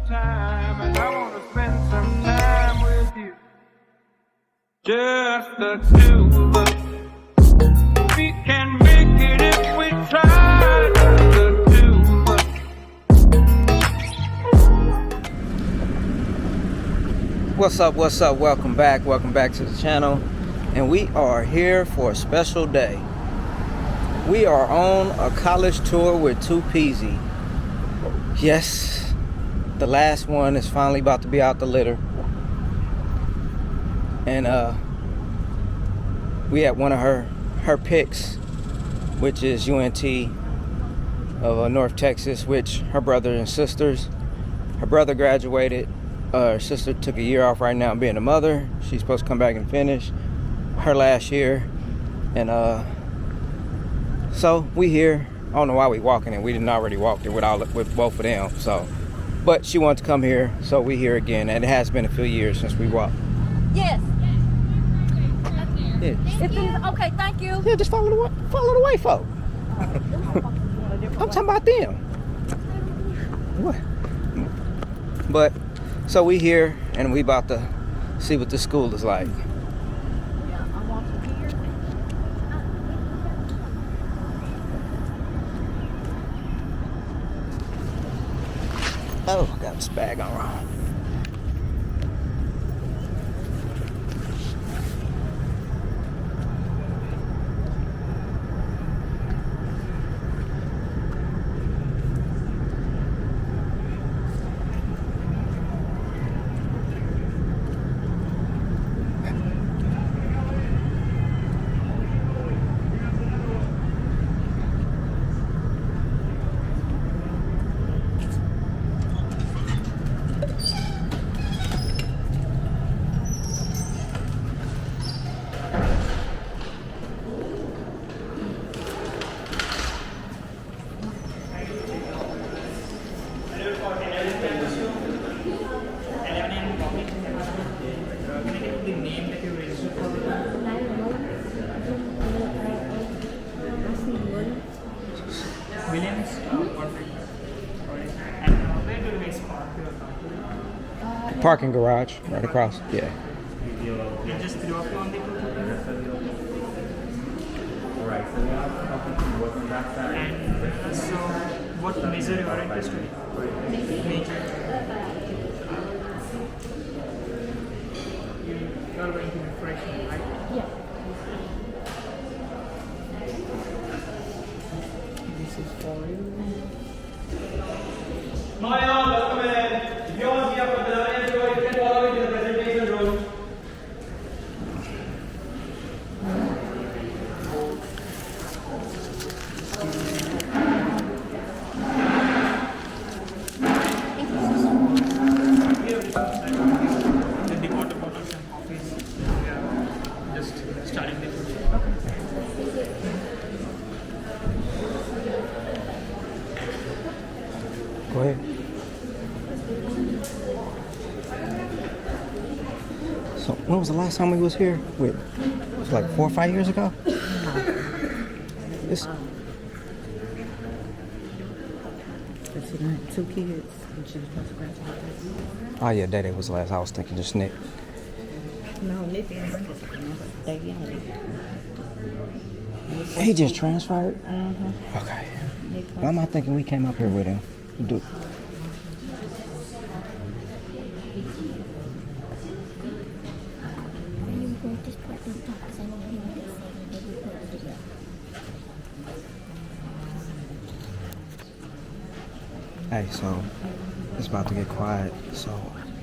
time, and I want to spend some time with you. Just the two of us. We can make it if we try. Just the two of us. What's up, what's up? Welcome back to the channel. And we are here for a special day. We are on a college tour with 2Peasy. Yes, the last one is finally about to be out the litter. And we had one of her picks, which is UNT of North Texas, which her brother and sisters. Her brother graduated. Her sister took a year off right now being a mother. She's supposed to come back and finish her last year. And so we here. I don't know why we walking it. We didn't already walk it with both of them. So, but she wanted to come here, so we here again. And it has been a few years since we walked. Yes. Yeah. Okay, thank you. Yeah, just follow the way, folk. I'm talking about them. What? But so we here and we about to see what the school is like. Oh, I got this bag on wrong. Williams, perfect. And where do we park your car? Parking garage right across. Yeah. You just threw up on the Right, so we have something to work on that side. And so, what major you are interested in? Major. You are going to be freshman, right? Yeah. This is for you. Hi all, welcome in. If you want to see our design, you can follow me to the presentation room. The decoder bottles and coffees. We are just starting the tour. Go ahead. So when was the last time we was here? It was like 4 or 5 years ago. It's, Two kids, and she was supposed to graduate. oh yeah, Daddy was the last. I was thinking just Nick. No, Nick and Brenda, but they young. He just transferred. Uh-huh. Okay. Why am I thinking we came up here with him? Dude. Hey, so it's about to get quiet, so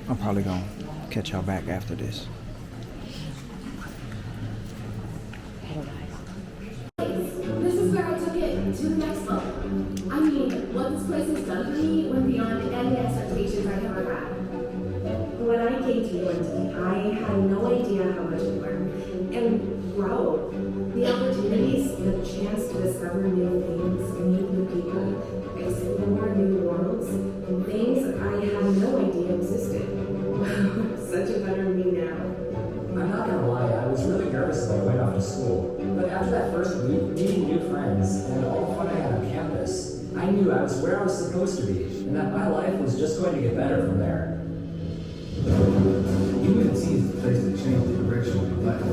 I'm probably gonna catch y'all back after this. This is where I took it to the next level. I mean, what this place has done for me went beyond any expectations I've ever had. When I came to UNT, I had no idea how much to learn and grow. The opportunities, the chance to discover new things, meet new people, explore new worlds, and things I had no idea existed. Such a better me now. I'm not gonna lie, I was really nervous about going off to school. But after that first week, meeting new friends, and all the fun I had on campus, I knew I was where I was supposed to be. and that my life was just going to get better from there. UNT is the place that changed the direction of your life.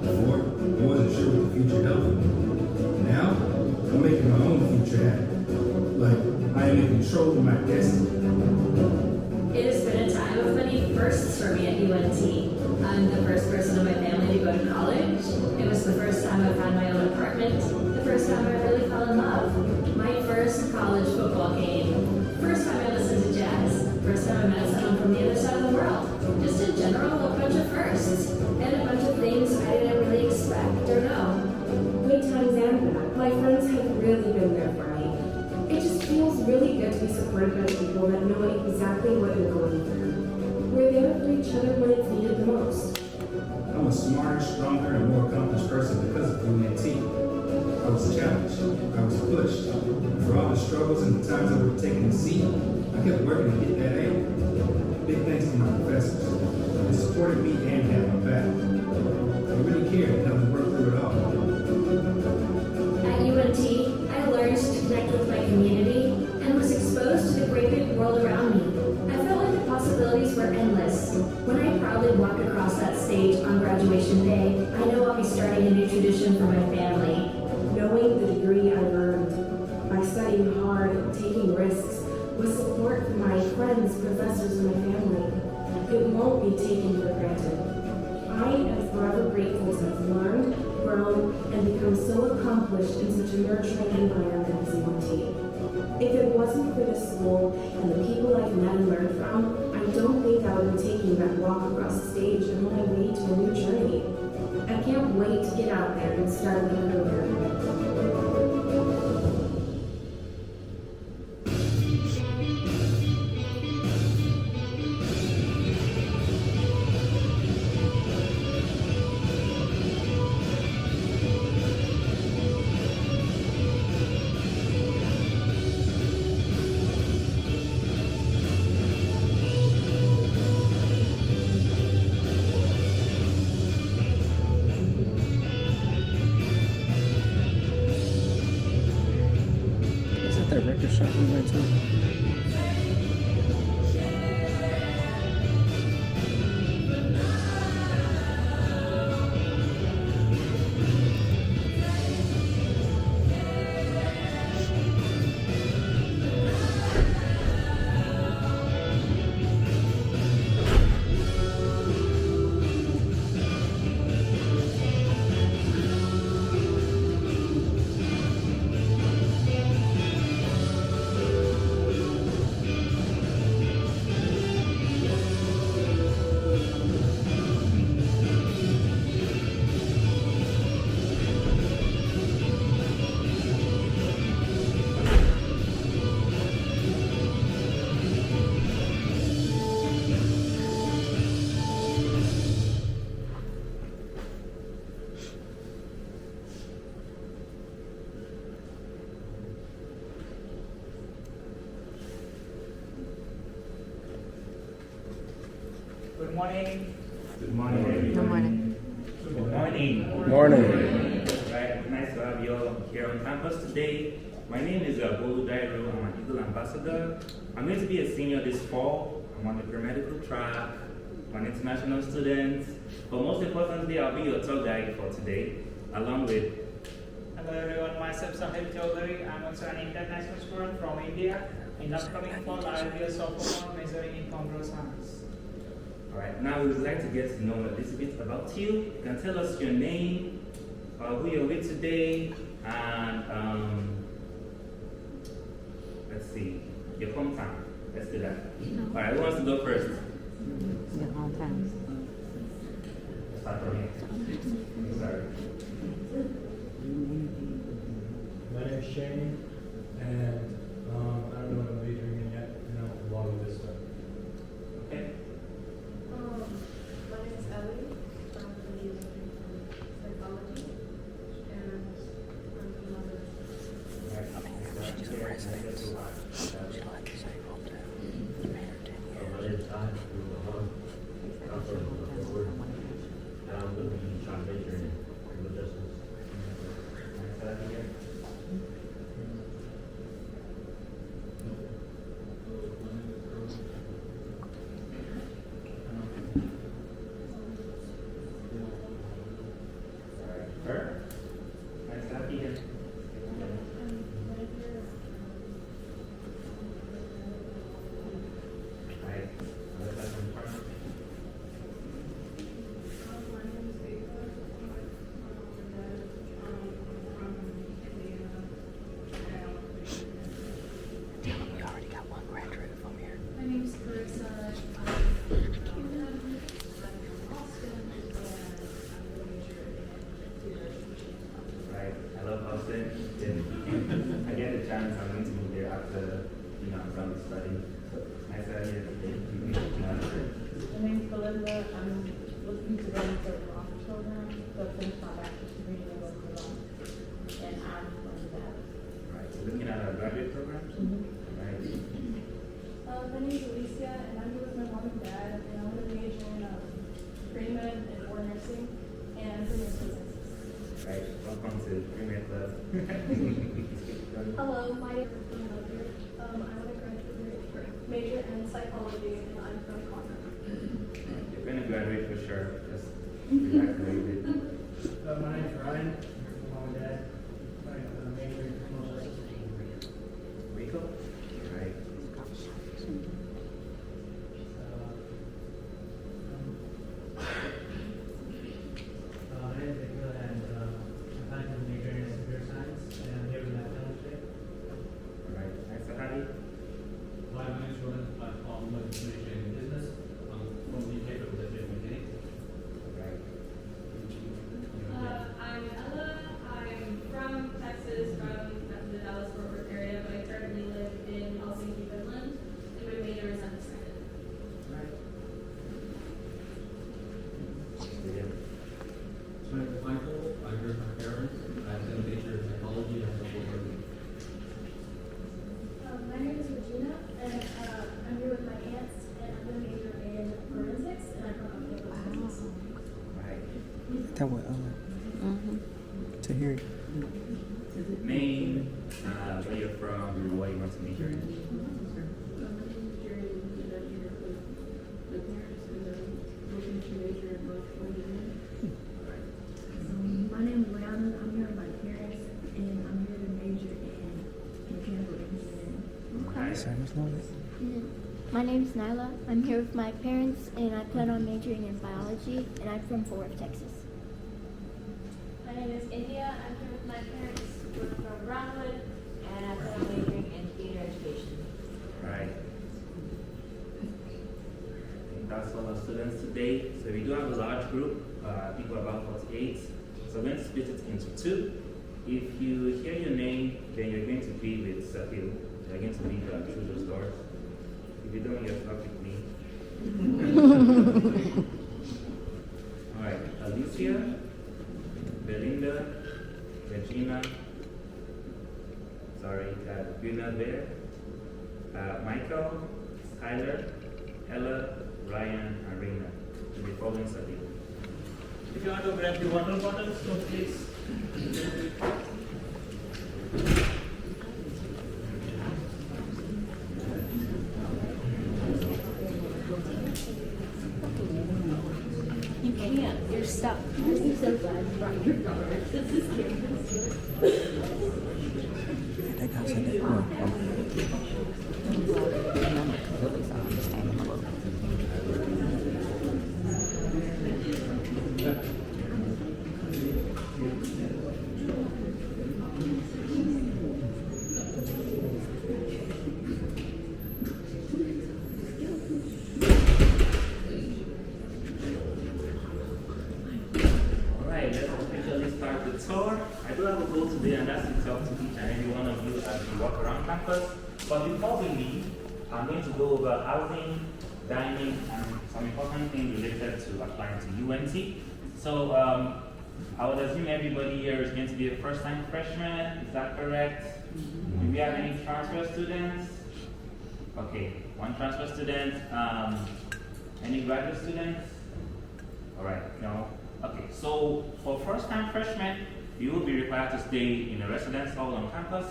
Before, I wasn't sure what the future held. Now, I'm making my own future happen. Like, I am in control of my destiny. It has been a time of many firsts for me at UNT. I'm the first person in my family to go to college. It was the first time I've had my own apartment. The first time I really fell in love. My first college football game. First time I listened to jazz. First time I met someone from the other side of the world. Just in general, a bunch of firsts. And a bunch of things I didn't really expect or know. Good times and bad. My friends have really been there for me. It just feels really good to be supported by people that know exactly what you're going through. We're there for each other when it's needed the most. I'm a smarter, stronger, and more accomplished person because of UNT. I was challenged. I was pushed. For all the struggles and the times I would have taken a seat, I kept working to get that A. Big thanks to my professors. They supported me and had my back. They really cared and helped me work through it all. At UNT, I learned to connect with my community and was exposed to the great big world around me. I felt like the possibilities were endless. When I proudly walk across that stage on graduation day, I know I'll be starting a new tradition for my family. Knowing the degree I earned by studying hard and taking risks with support from my friends, professors, and my family, it won't be taken for granted. I am forever grateful to have learned, grown, and become so accomplished in such a nurturing environment as UNT. If it wasn't for this school and the people I've met and learned from, I don't think I would be taking that walk across the stage on my way to a new journey. I can't wait to get out there and start a new career. That record shop we went to. Good morning. Good morning, everybody. Good morning. Good morning. Morning. Right, nice to have you all here on campus today. My name is Bolu Dairo. I'm an Eagle Ambassador. I'm going to be a senior this fall. I'm on the paramedical track. I'm an international student. But most importantly, I'll be your tour guide for today, along with. Hello everyone, myself Sahil Chaudhary. I'm also an international student from India. In upcoming fall, I will be a sophomore majoring in computer science. Alright, now we would like to get to know a little bit about you. You can tell us your name, who you're with today, and let's see, your hometown. Let's do that. Alright, who wants to go first? Your hometown. Start from here. Sorry. My name is Shane, and I don't know what I'm majoring in yet, and I'm law with this stuff. Okay. My name is Ellie. I'm from psychology, and I'm from London. She's the president. She don't have to say hometown. Been here 10 years. My name is Ty. I'm from Fort Worth. And I'm going to be trying to major in criminal justice. and I'm here with my mom and dad, and I'm going to major in pre-med and or nursing and pre-med physics. Right, welcome to Premier Club. Hello, my name is Lina. I want to major in psychology, and I'm from Concord. You're going to graduate for sure. Just relax a little bit. My name is Ryan. I'm from mom and dad. I'm major in criminal justice. Rico? Right. My name is Nico, and I'm planning to major in computer science, and I'm here with my family today. Alright, nice to have you. My name is Roland. I'm major in business. I'm from the UK, but lived in Guinea. Right. I'm Ella. I'm from Texas, from the Dallas-Fort Worth area, but I currently live in Helsinki, Finland, and my major is understanding. Right. My name is Michael. I'm here with my parents. I'm a major in psychology and social work. My name is Regina, and I'm here with my aunts, and I'm going to major in forensics, and I'm from Texas. Right. That what to hear it. Name, where you're from, and what you want to major in. My name is Leon. I'm here with my parents, and I'm here to major in mechanical engineering. My name's Nyla. I'm here with my parents, and I plan on majoring in biology, and I'm from Fort Worth, Texas. My name is India. I'm here with my parents. We're from Brownwood, and I plan on majoring in theater education. Right. That's all our students today. So we do have a large group, people about 48. So we're going to split it into two. If you hear your name, then you're going to be with Safil. You're going to be through those doors. If you don't, you're stuck with me. All right, Alicia, Belinda, Regina, Bina there, Michael, Tyler, Ella, Ryan, and Reina. You'll be following Sadiq. If you want to grab the water bottles, so please. You can't. You're stuck. I'm so glad you brought your daughter. This is cute. That guy said that. Alright, let's officially start the tour. I do have a goal today, and that's to talk to each and every one of you as we walk around campus. But before we leave, I'm going to go over housing, dining, and some important things related to applying to UNT. So I would assume everybody here is going to be a first-time freshman. Is that correct? Do we have any transfer students? Okay, one transfer student. Any graduate students? All right, no. Okay, so for first-time freshmen, you will be required to stay in a residence hall on campus.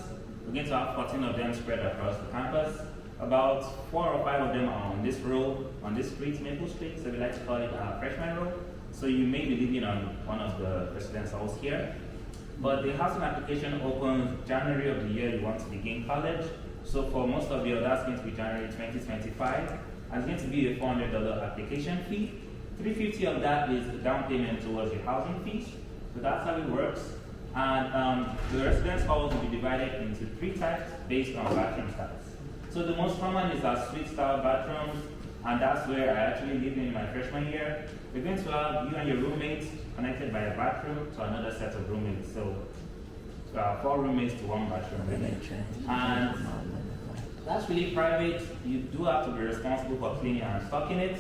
We're going to have 14 of them spread across the campus. About 4 or 5 of them are on this row, on this street, Maple Street, so we like to call it a freshman row. So you may be living on one of the residence halls here. But the housing application opens January of the year you want to begin college. So for most of you, that's going to be January 2025. And it's going to be a $400 application fee. $350 of that is the down payment towards your housing fees. So that's how it works. And the residence halls will be divided into 3 types based on bathroom styles. So the most common is our suite style bathrooms, and that's where I actually lived in my freshman year. We're going to have you and your roommates connected by a bathroom to another set of roommates. So 4 roommates to 1 bathroom. And that's really private. You do have to be responsible for cleaning and stocking it.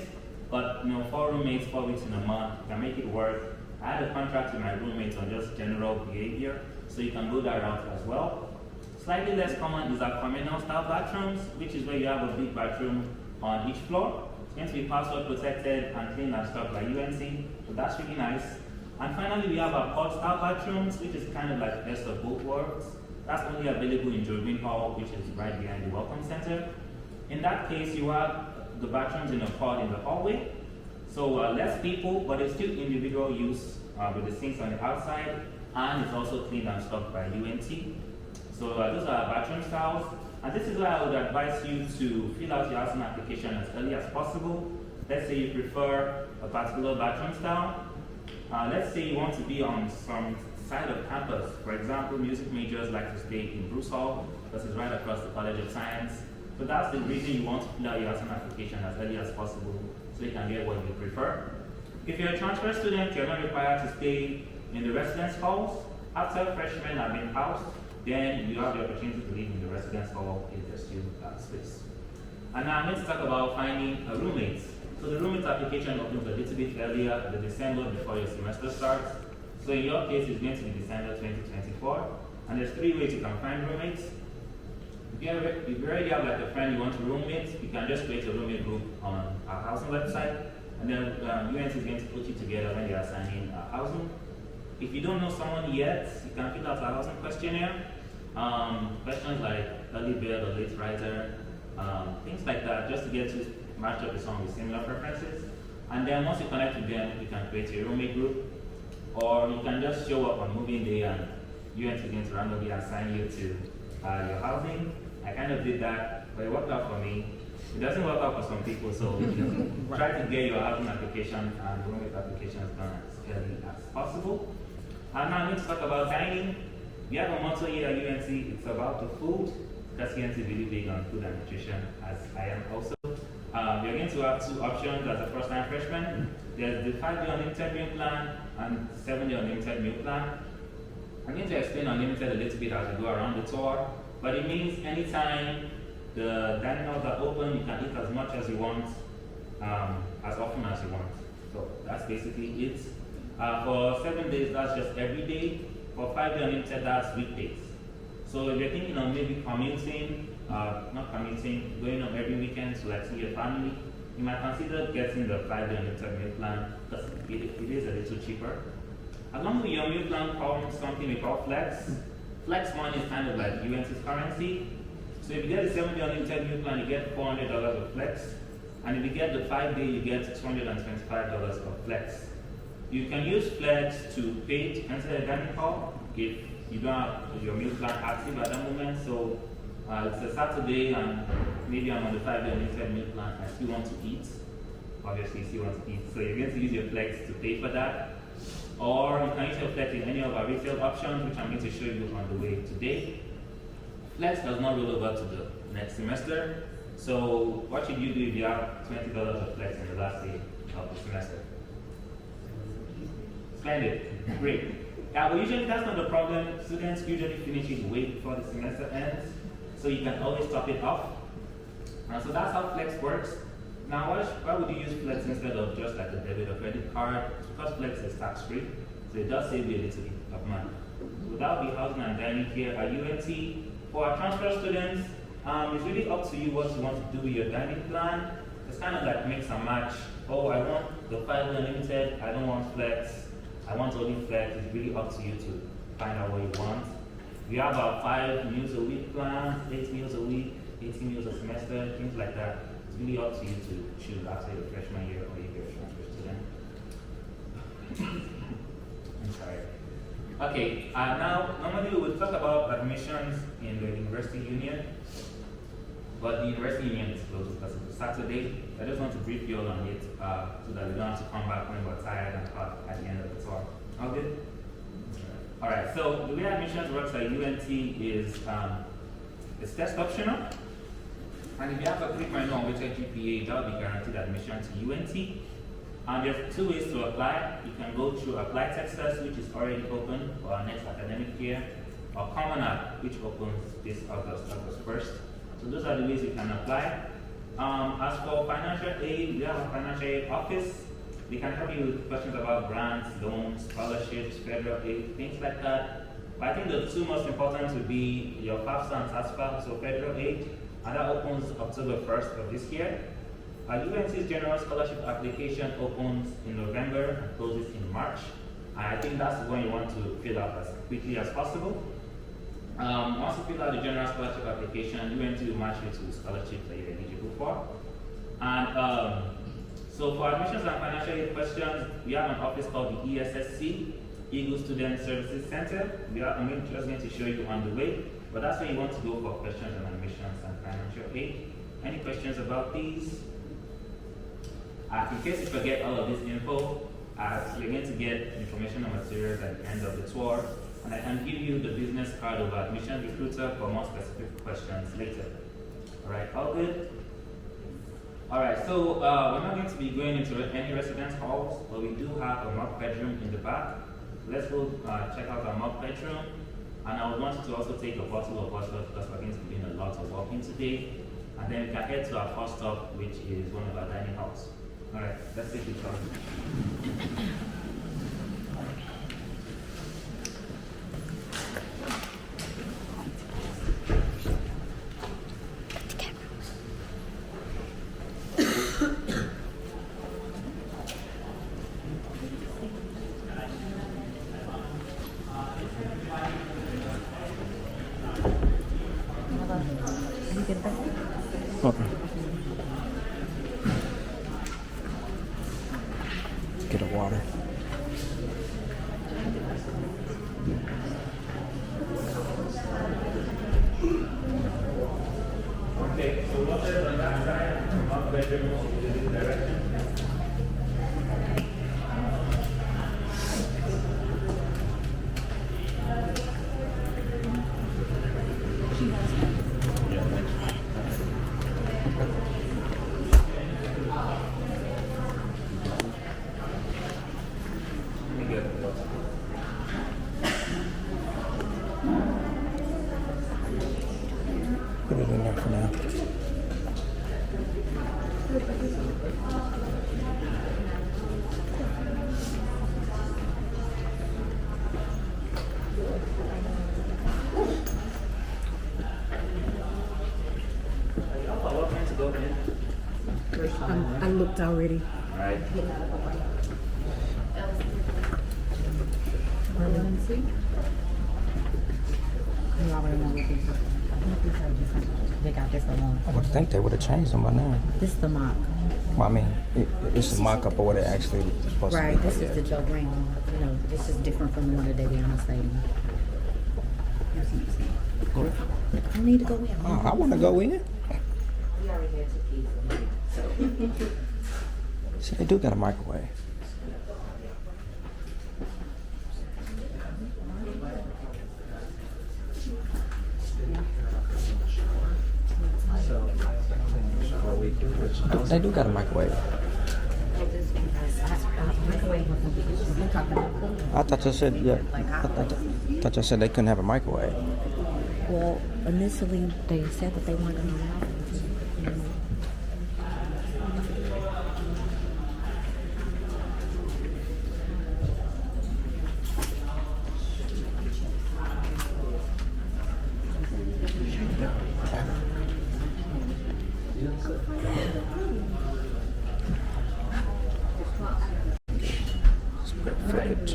But 4 roommates, 4 weeks in a month, you can make it work. I had a contract with my roommates on just general behavior, so you can go that route as well. Slightly less common is our communal style bathrooms, which is where you have a big bathroom on each floor. It's going to be password protected and cleaned and stocked by UNT, so that's really nice. And finally, we have our pod style bathrooms, which is kind of like the best of both worlds. That's only available in Joe Green Hall, which is right behind the Welcome Center. In that case, you have the bathrooms in a pod in the hallway. So less people, but it's still individual use with the sinks on the outside, and it's also cleaned and stocked by UNT. So those are our bathroom styles. And this is why I would advise you to fill out your housing application as early as possible. Let's say you prefer a particular bathroom style. Let's say you want to be on some side of campus. For example, music majors like to stay in Bruce Hall because it's right across the College of Science. So that's the reason you want to fill out your housing application as early as possible so you can get what you prefer. If you're a transfer student, you're not required to stay in the residence halls. After freshmen have been housed, then you have the opportunity to live in the residence hall if there's still space. And now I'm going to talk about finding a roommate. So the roommate application opens a little bit earlier, the December before your semester starts. So in your case, it's going to be December 2024. And there's 3 ways you can find roommates. If you already have like a friend you want to roommate, you can just create a roommate group on our housing website. And then UNT is going to put you together when they are assigning housing. If you don't know someone yet, you can fill out a housing questionnaire. Questions like early bird or late riser, things like that, just to get to match up with someone with similar preferences. And then once you connect with them, you can create a roommate group, or you can just show up on moving day and UNT is going to randomly assign you to your housing. I kind of did that, but it worked out for me. It doesn't work out for some people, so try to get your housing application and roommate applications done as early as possible. And now I'm going to talk about dining. We have a motto here at UNT, it's about the food, because UNT is really big on food and nutrition, as I am also. You're going to have 2 options as a first-time freshman. There's the 5-day unlimited meal plan and 7-day unlimited meal plan. I'm going to explain unlimited a little bit as we go around the tour, but it means anytime the dining halls are open, you can eat as much as you want, as often as you want. So that's basically it. For 7 days, that's just every day. For 5-day unlimited, that's weekdays. So if you're thinking of maybe commuting, going on every weekend to like see your family, you might consider getting the 5-day unlimited meal plan because it is a little cheaper. Along with your meal plan comes something we call Flex. Flex money is kind of like UNT's currency. So if you get the 7-day unlimited meal plan, you get $400 of Flex. And if you get the 5-day, you get $225 of Flex. You can use Flex to pay to enter the dining hall if you don't have your meal plan active at that moment. So it's a Saturday and maybe I'm on the 5-day unlimited meal plan. I still want to eat. Obviously, you still want to eat. So you're going to use your Flex to pay for that. Or you can use your Flex in any of our retail options, which I'm going to show you on the way today. Flex does not roll over to the next semester. So what should you do if you have $20 of Flex in the last day of the semester? Spend it. Great. But usually that's not the problem. Students usually finish it way before the semester ends, so you can always top it off. And so that's how Flex works. Now, why would you use Flex instead of just like a debit or credit card? It's because Flex is tax-free, so it does save you a little bit of money. So that will be housing and dining here at UNT. For our transfer students, it's really up to you what you want to do with your dining plan. It's kind of like mix and match. Oh, I want the 5-day unlimited, I don't want Flex. I want only Flex. It's really up to you to find out what you want. We have our 5 meals a week plans, 8 meals a week, 18 meals a semester, things like that. It's really up to you to choose after your freshman year or if you're a transfer student. I'm sorry. Okay, now normally we would talk about admissions in the University Union, but the University Union is closed because it's a Saturday. I just want to brief you all on it so that we don't have to come back when we're tired and hot at the end of the tour. All good? Alright, so the way admissions works at UNT is it's test optional. And if you have a 3.0 on weighted GPA, that will be guaranteed admission to UNT. And there's 2 ways to apply. You can go through Apply Texas, which is already open for our next academic year, or Common App, which opens this August 1st. So those are the ways you can apply. As for financial aid, we have a financial aid office. They can help you with questions about grants, loans, scholarships, federal aid, things like that. But I think the 2 most important would be your FAFSA and TASFA, so federal aid, and that opens October 1st of this year. UNT's General Scholarship application opens in November and closes in March. I think that's the one you want to fill out as quickly as possible. Once you fill out the General Scholarship application, UNT will match you to scholarships that you're eligible for. And so for admissions and financial aid questions, we have an office called the ESSC, Eagle Student Services Center. I'm just going to show you on the way, but that's where you want to go for questions on admissions and financial aid. Any questions about these? In case you forget all of this info, you're going to get information and materials at the end of the tour, and I can give you the business card of admission recruiter for more specific questions later. All right, all good? All right, so we're not going to be going into any residence halls, but we do have a mock bedroom in the back. Let's go check out our mock bedroom. And I would want you to also take a bottle of water because we're going to be doing a lot of walking today. And then we can head to our first stop, which is one of our dining halls. All right, let's take it on. Get a water. Okay, so what is on that side? Mock bedroom in this direction. Put it in there for now. I looked already. All right. You already know what these are. They got this alone. I would think they would have changed them by now. This is the mock. Well, I mean, it's a mock-up of what it actually is supposed to be. Right, this is the Joe Green one. You know, this is different from the one that Daviana Stadium. I need to go in. I want to go in. We already had 2 keys. See, they do got a microwave. They do got a microwave. I thought you said, yeah. I thought you said they couldn't have a microwave. Well, initially they said that they weren't going to allow it. Footage.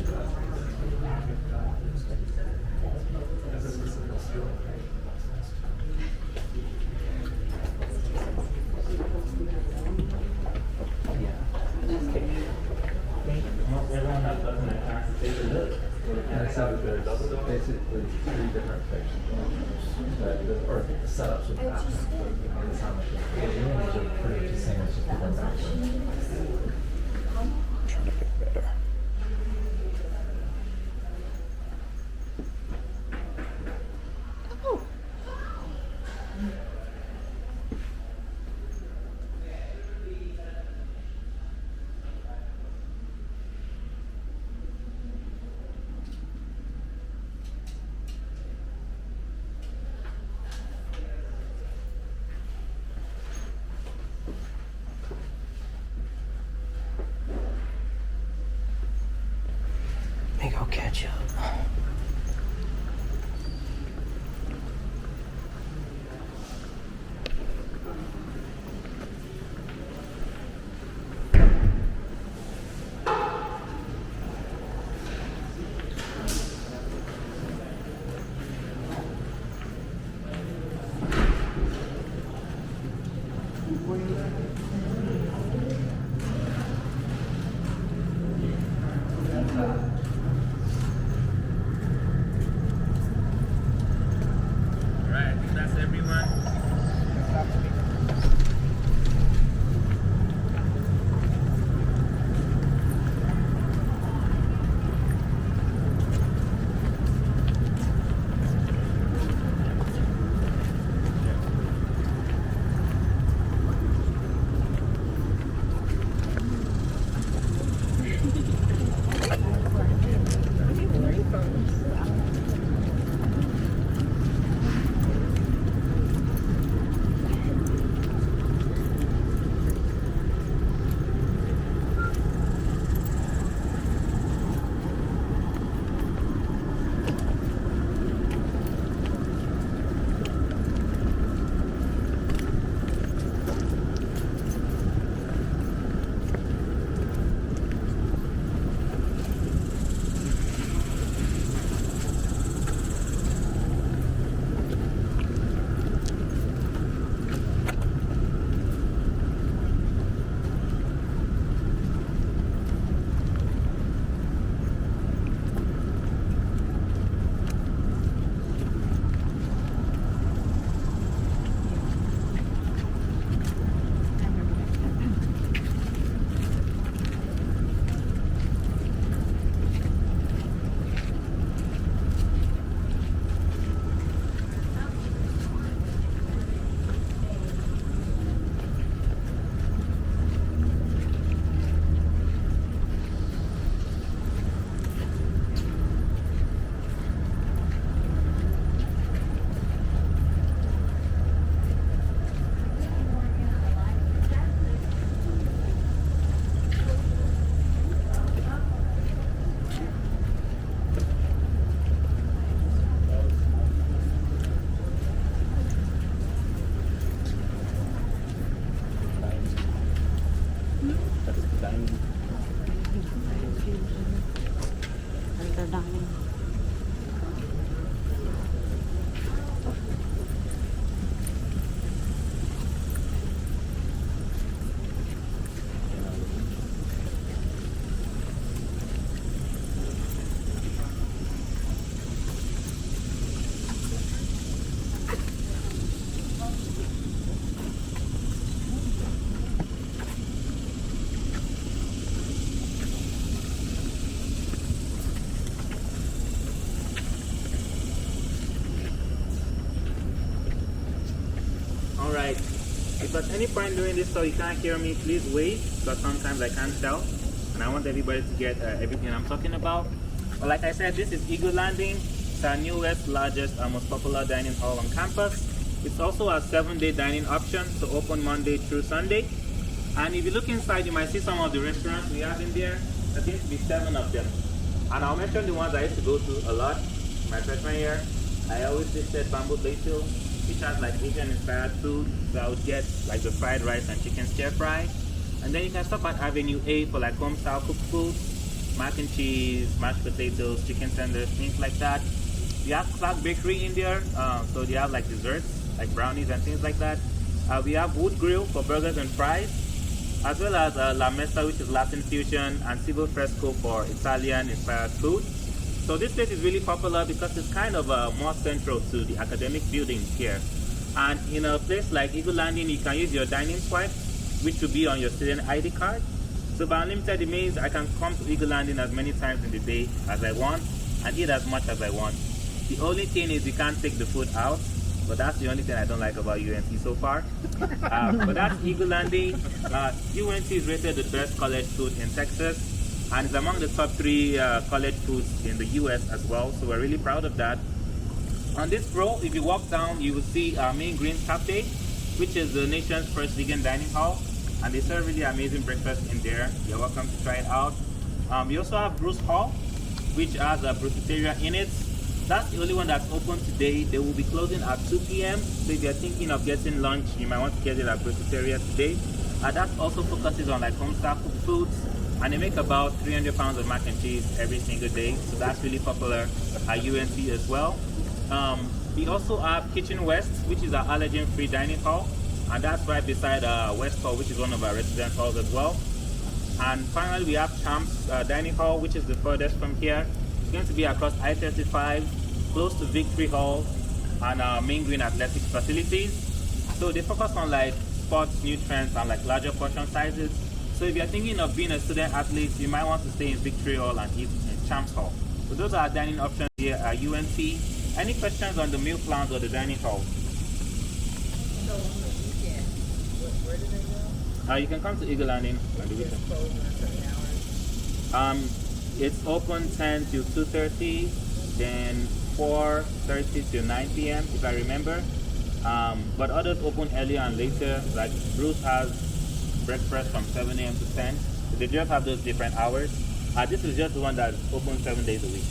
Everyone has gotten a chance to take a look. That's how there's basically 3 different sections. The setups would happen. And it's how much the rooms are pretty much the same, it's just different bathrooms. Trying to get better. Let me go catch up. at any point during this talk you can't hear me, please wait, because sometimes I can't tell. And I want everybody to get everything I'm talking about. But like I said, this is Eagle Landing. It's our newest, largest, most popular dining hall on campus. It's also a 7-day dining option, so open Monday through Sunday. And if you look inside, you might see some of the restaurants we have in there. There seems to be 7 of them. And I'll mention the ones I used to go to a lot. My freshman year, I always visited Bamboo Basil, which has like Asian-inspired food. So I would get like the fried rice and chicken stir fry. And then you can stop at Avenue A for like home-style cooked food, mac and cheese, mashed potatoes, chicken tenders, things like that. We have Clark Bakery in there, so they have like desserts, like brownies and things like that. We have Wood Grill for burgers and fries, as well as La Mesa, which is Latin fusion, and Cibo Fresco for Italian-inspired food. So this place is really popular because it's kind of more central to the academic buildings here. And in a place like Eagle Landing, you can use your dining swipe, which will be on your student ID card. So by unlimited, it means I can come to Eagle Landing as many times in the day as I want and eat as much as I want. The only thing is you can't take the food out, but that's the only thing I don't like about UNT so far. But that's Eagle Landing. UNT is rated the best college food in Texas, and it's among the top 3 college foods in the US as well, so we're really proud of that. On this row, if you walk down, you will see Mean Green Cafe, which is the nation's first vegan dining hall, and they serve really amazing breakfast in there. You're welcome to try it out. We also have Bruce Hall, which has a bruceteria in it. That's the only one that's open today. They will be closing at 2 p.m. So if you're thinking of getting lunch, you might want to get it at bruceteria today. That also focuses on like home-style cooked foods, and they make about 300 pounds of mac and cheese every single day. So that's really popular at UNT as well. We also have Kitchen West, which is our allergen-free dining hall, and that's right beside West Hall, which is one of our residence halls as well. And finally, we have Champs Dining Hall, which is the furthest from here. It's going to be across I-35, close to Victory Hall and Main Green Athletics facilities. So they focus on like sports, nutrients, and like larger portion sizes. So if you're thinking of being a student athlete, you might want to stay in Victory Hall and eat in Champs Hall. So those are our dining options here at UNT. Any questions on the meal plans or the dining hall? You can come to Eagle Landing on the weekend. It's open 10 till 2:30, then 4:30 till 9 p.m. if I remember. But others open earlier and later. Like Bruce has breakfast from 7 a.m. to 10. So they just have those different hours. This is just the one that's open 7 days a week.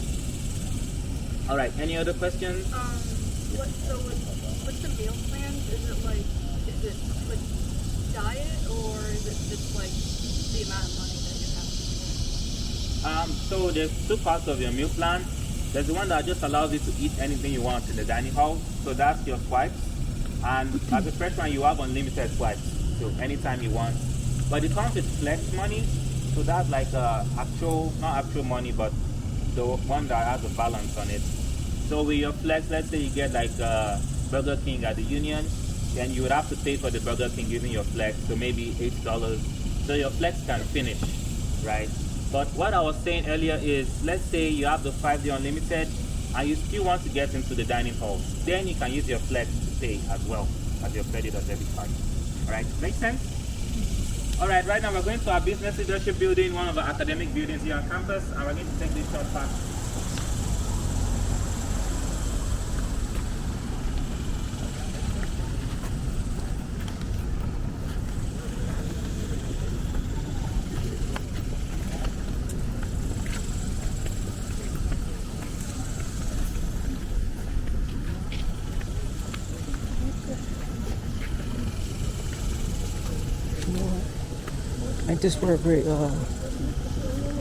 All right. Any other questions? What's the meal plan? Is it like diet, or is it just like the amount of money that you have? So there's 2 parts of your meal plan. There's the one that just allows you to eat anything you want in the dining hall. So that's your swipes. And as a freshman, you have unlimited swipes. So anytime you want. But it comes with flex money. So that's like not actual money, but the one that has a balance on it. So with your flex, let's say you get like Burger King at the Union, then you would have to pay for the Burger King using your flex, so maybe $8. So your flex can finish, right? But what I was saying earlier is, let's say you have the 5-day unlimited and you still want to get into the dining hall, then you can use your flex to pay as well as your credit or debit card. All right, make sense? All right, right now we're going to our business leadership building, one of our academic buildings here on campus, and we're going to take this short path. Ain't this where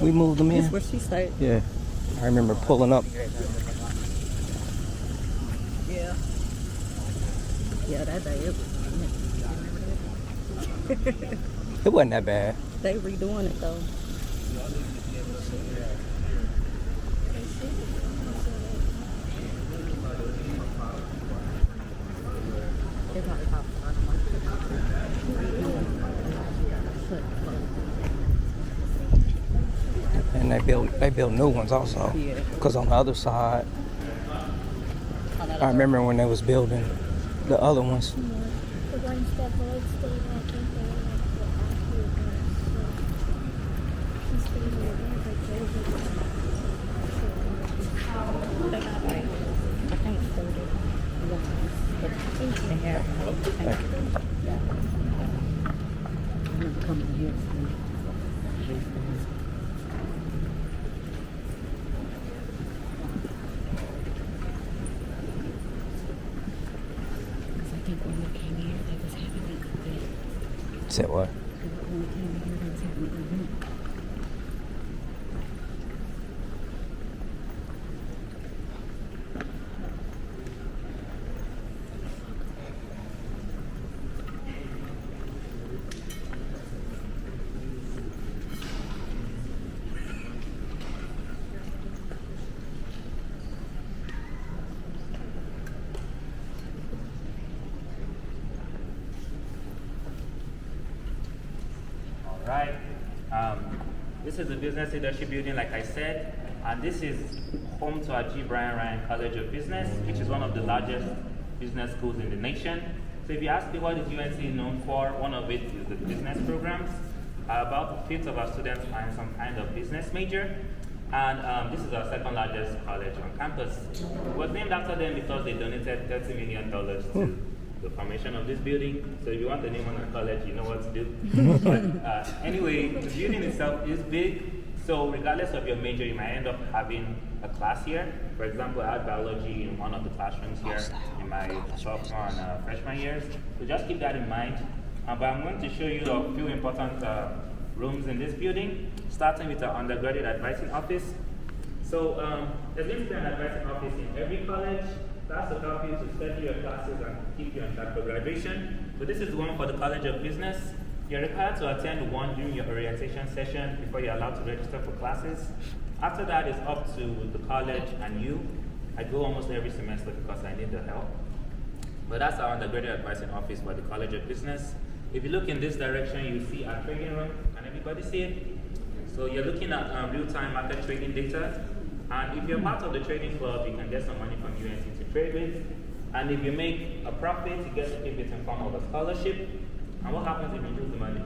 we moved them in? That's where she stayed. Yeah. I remember pulling up. Yeah. Yeah, that day It wasn't that bad. They redoing it though. And they built new ones also. Yeah. Cause on the other side, I remember when they was building the other ones. The ones that Lloyd stayed from here. Because I think when we came here, they was having an event. Said what? When we came here, they was having an event. Right. This is the Business Leadership Building, like I said, and this is home to our G. Brian Ryan College of Business, which is one of the largest business schools in the nation. So if you ask me what is UNT known for, one of it is the business programs. About a fifth of our students are in some kind of business major, and this is our second largest college on campus. It was named after them because they donated $30 million to the formation of this building. So if you want the name on a college, you know what to do. But anyway, the building itself is big. So regardless of your major, you might end up having a class here. For example, I had biology in one of the classrooms here in my sophomore and freshman years. So just keep that in mind. But I'm going to show you a few important rooms in this building, starting with our undergraduate advising office. So there's going to be an advising office in every college. That's to help you to schedule your classes and keep you on track for graduation. So this is the one for the College of Business. You're required to attend one during your orientation session before you're allowed to register for classes. After that, it's up to the college and you. I go almost every semester because I need the help. But that's our undergraduate advising office for the College of Business. If you look in this direction, you see our trading room. Can everybody see it? So you're looking at real-time market trading data. And if you're part of the trading club, you can get some money from UNT to trade with. And if you make a profit, you get to keep it in form of a scholarship. And what happens if you lose the money?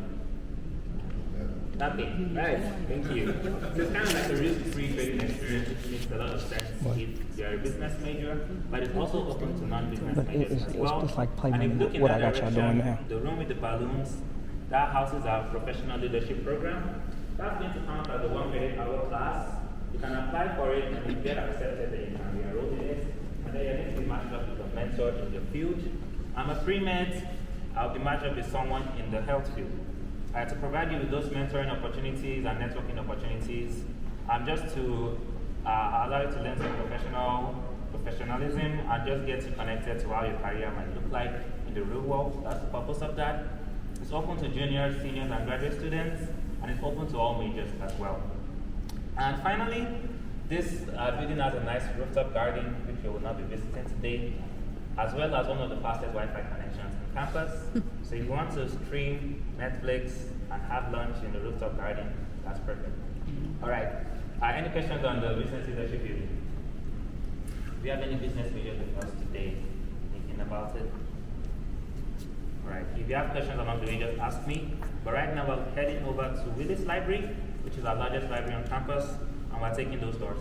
Nothing. Right. Thank you. So it's kind of like a risk-free trading experience, which makes a lot of sense if you're a business major, but it's also open to non-business majors as well. It's like And if you look in what I that got y'all doing direction, now. the room with the balloons, that houses our professional leadership program. That's going to count as a 1 credit hour class. You can apply for it, and if you get accepted, then you can be enrolled in it. And then you're going to be matched up with a mentor in the field. I'm a pre-med. I'll be matched up with someone in the health field. To provide you with those mentoring opportunities and networking opportunities, just to allow you to learn some professionalism and just get you connected to how your career might look like in the real world. That's the purpose of that. It's open to juniors, seniors, and graduate students, and it's open to all majors as well. And finally, this building has a nice rooftop garden, which you will not be visiting today, as well as one of the fastest Wi-Fi connections on campus. So if you want to stream Netflix and have lunch in the rooftop garden, that's perfect. All right. Any questions on the business leadership building? Do you have any business majors with us today? Thinking about it? All right. If you have questions along the way, just ask me. But right now, we're heading over to Willis Library, which is our largest library on campus, and we're taking those doors.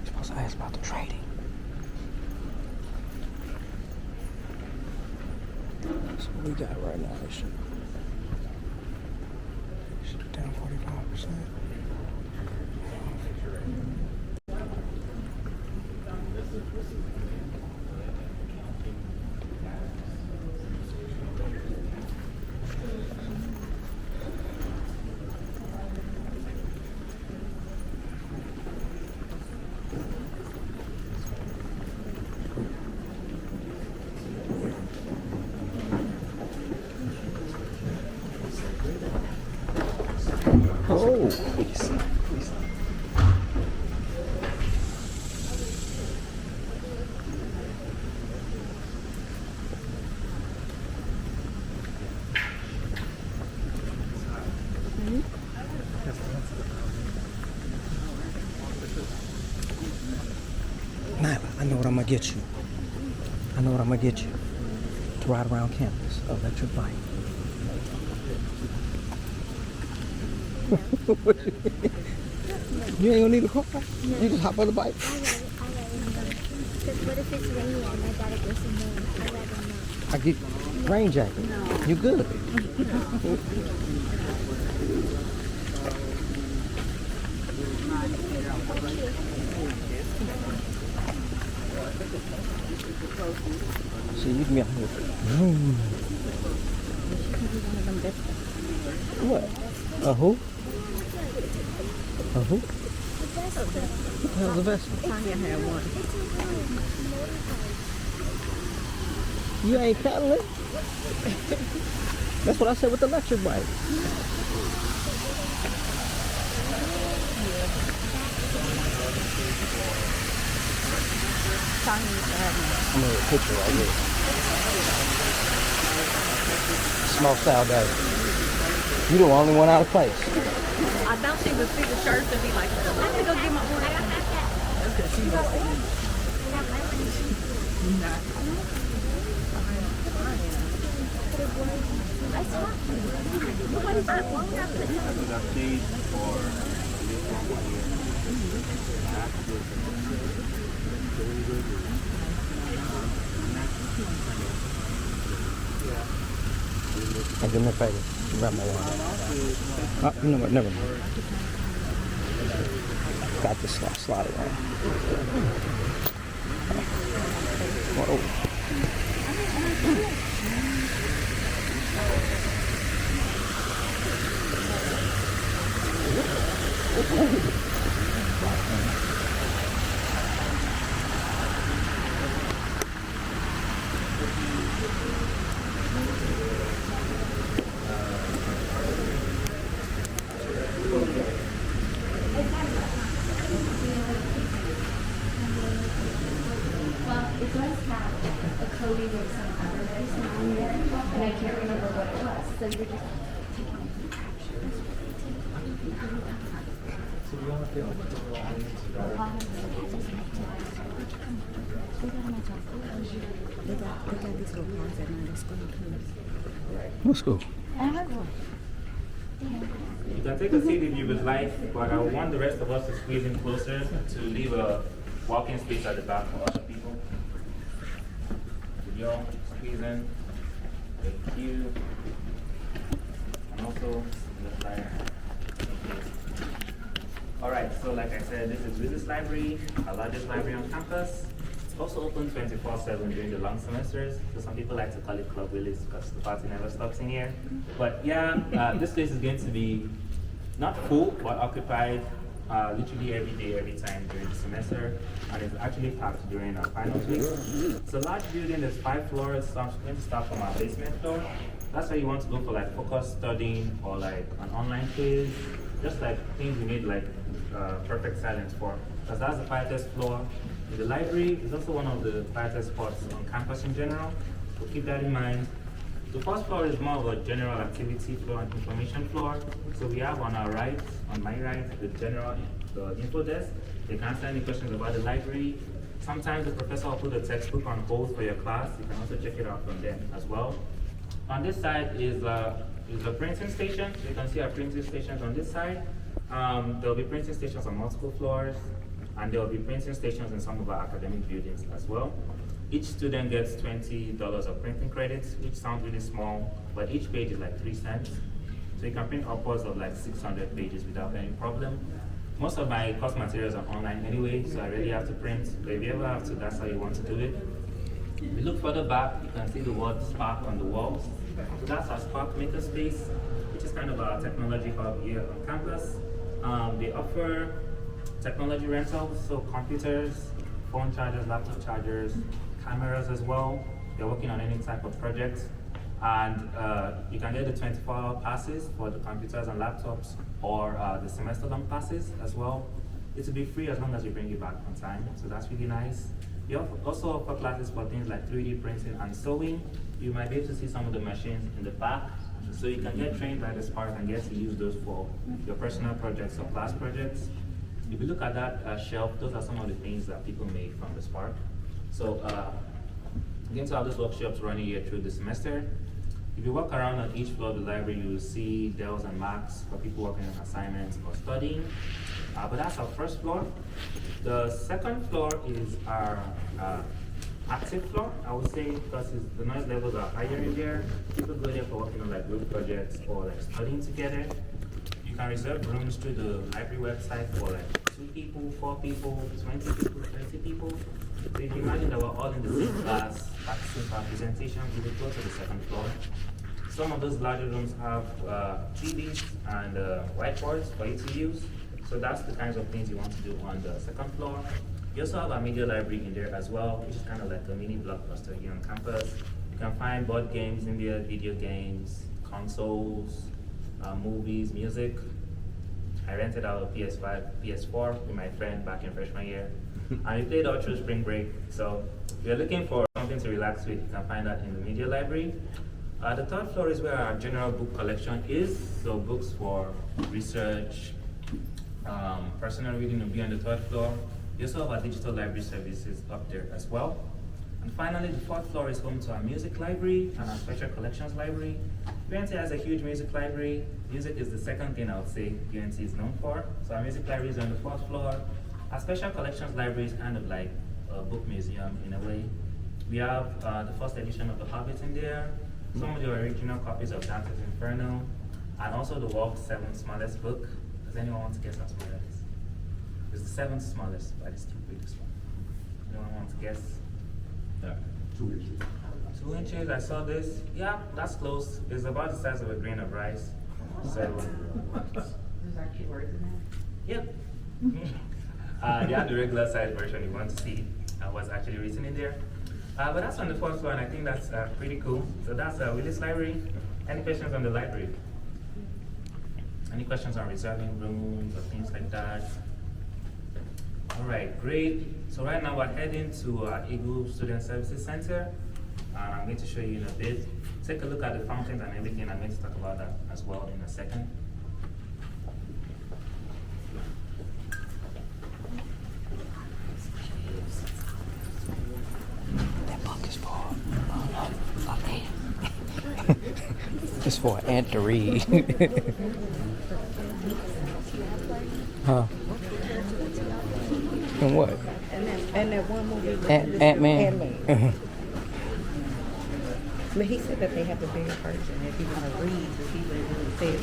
Supposed to ask about the trading. That's what we got right now. It should be down 45%. Oh, please. Nyla, I know what I'm gonna get you. I know what I'm gonna get you. To ride around campus, electric bike. You ain't gonna need a car. You just hop on the bike. Because what if it's rainy and I gotta go somewhere? I'd rather not. I get rain jacket. You good? See, you can be out here. What? A who? A who? What the hell's a vessel? Tanya had one. You ain't paddling? That's what I said with the electric bike. I'm gonna get a picture right here. Small style day. You the only one out of place. I thought she would see the shirts and be like, I have to go get my order. That's because she must Hey, do me a favor. Grab my wallet. Oh, you know what? Never mind. Got this slide around. Whoa. Well, it does have a coating of some other medicine on there, and I can't remember what it was. So you're just taking some capsules. So we don't feel like we're all in They got these little cars at my school too. What school? You can take a seat if you would like, but I want the rest of us to squeeze in closer to leave a walking space at the back for other people. Yo, squeeze in. Thank you. And also, the flyer. Alright, so like I said, this is Willis Library, our largest library on campus. It's also open 24/7 during the long semesters, so some people like to call it Club Willis because the party never stops in here. But yeah, this place is going to be not full, but occupied literally every day, every time during the semester, and it's actually packed during our final week. It's a large building, there's 5 floors, so I'm going to start from our basement floor. That's where you want to go for like focused studying or like an online quiz, just like things we need like perfect silence for, because that's the quietest floor in the library. It's also one of the quietest spots on campus in general, so keep that in mind. The first floor is more of a general activity floor and information floor. So we have on our right, on my right, the info desk. They can answer any questions about the library. Sometimes the professor will put a textbook on hold for your class. You can also check it out from them as well. On this side is a printing station. So you can see our printing stations on this side. There will be printing stations on multiple floors, and there will be printing stations in some of our academic buildings as well. Each student gets $20 of printing credits, which sounds really small, but each page is like 3 cents. So you can print upwards of like 600 pages without any problem. Most of my course materials are online anyway, so I really have to print. But if you ever have to, that's how you want to do it. If you look further back, you can see the word Spark on the walls. So that's our Spark Makerspace, which is kind of our technology hub here on campus. They offer technology rentals, so computers, phone chargers, laptop chargers, cameras as well. They're working on any type of project. And you can get the 24-hour passes for the computers and laptops, or the semester-long passes as well. It will be free as long as you bring it back on time, so that's really nice. We also offer classes for things like 3D printing and sewing. You might be able to see some of the machines in the back, so you can get trained by the Spark and get to use those for your personal projects or class projects. If you look at that shelf, those are some of the things that people make from the Spark. So we're going to have those workshops running here through the semester. If you walk around on each floor of the library, you will see Dells and Macs for people working on assignments or studying. But that's our first floor. The second floor is our active floor, I would say, because the noise levels are higher in there. People go there for working on like group projects or like studying together. You can reserve rooms through the library website for like 2 people, 4 people, 20 people, 30 people. So if you imagine that we're all in the same class, practicing for our presentation, we will go to the second floor. Some of those larger rooms have TVs and whiteboards for you to use. So that's the kinds of things you want to do on the second floor. You also have a media library in there as well, which is kind of like a mini blockbuster here on campus. You can find board games in there, video games, consoles, movies, music. I rented out a PS5, PS4 with my friend back in freshman year. And we played all through spring break. So if you're looking for something to relax with, you can find that in the media library. The third floor is where our general book collection is. So books for research, personal reading will be on the third floor. We also have our digital library services up there as well. And finally, the fourth floor is home to our music library and our special collections library. UNT has a huge music library. Music is the second thing I would say UNT is known for. So our music library is on the fourth floor. Our special collections library is kind of like a book museum in a way. We have the first edition of The Hobbit in there, some of the original copies of Dante's Inferno, and also the world's 7th smallest book. Does anyone want to guess how small that is? It's the 7th smallest, but it's the biggest one. Anyone want to guess? Yeah, 2 inches. 2 inches, I saw this. Yeah, that's close. It's about the size of a grain of rice. So, There's actually words in that? yeah. They have the regular size version if you want to see what's actually written in there. But that's on the fourth floor, and I think that's pretty cool. So that's Willis Library. Any questions on the library? Any questions on reserving rooms or things like that? All right, great. So right now we're heading to Eagle Student Services Center. I'm going to show you in a bit. Take a look at the fountains and everything. I'm going to talk about that as well in a second. That book is for it's for an ant to read. Huh? And what? And that one movie. Ant-Man. Ant-Man. But he said that they have the bigger version. If you want to read, he would say it.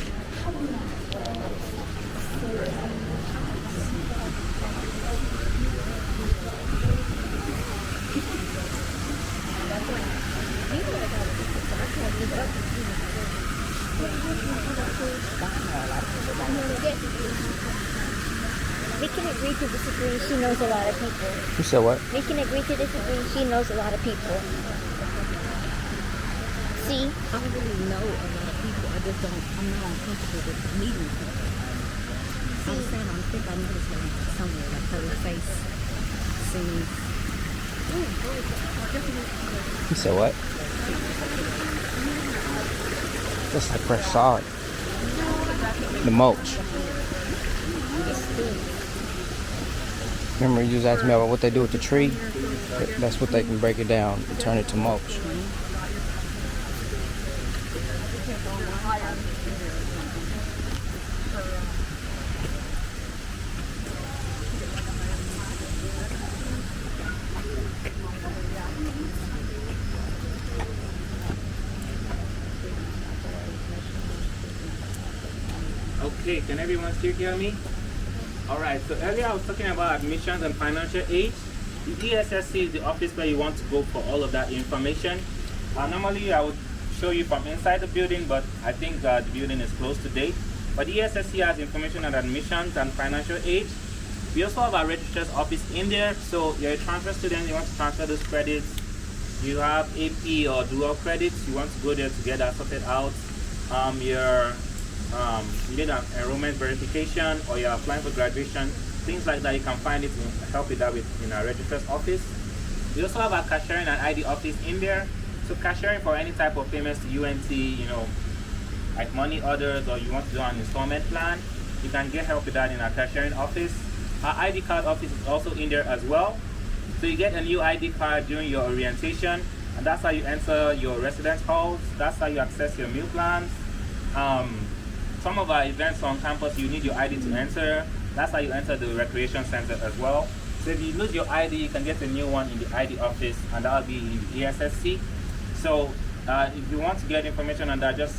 We can agree to disagree. She knows a lot of people. You said what? We can agree to disagree. She knows a lot of people. See? I don't really know a lot of people. I just don't, I'm not uncomfortable with meeting people. I was saying, I think I noticed her somewhere, like her face seems. You said what? That's like fresh sod. The mulch. Remember you was asking me about what they do with the tree? That's what they can break it down and turn it to mulch. Okay, can everyone still hear me? All right, so earlier I was talking about admissions and financial aid. The ESSC is the office where you want to go for all of that information. Normally I would show you from inside the building, but I think the building is closed today. But the ESSC has information on admissions and financial aid. We also have our registrar's office in there, so you're a transfer student, you want to transfer those credits. You have AP or dual credits, you want to go there to get that sorted out. You need an enrollment verification, or you're applying for graduation, things like that. You can find it and help with that in our registrar's office. We also have our cashiering and ID office in there. So cashiering for any type of payments to UNT, you know, like money orders, or you want to do an installment plan, you can get help with that in our cashiering office. Our ID card office is also in there as well. So you get a new ID card during your orientation, and that's how you enter your residence halls. That's how you access your meal plans. Some of our events on campus, you need your ID to enter. That's how you enter the recreation center as well. So if you lose your ID, you can get a new one in the ID office, and that will be in the ESSC. So if you want to get information on that, just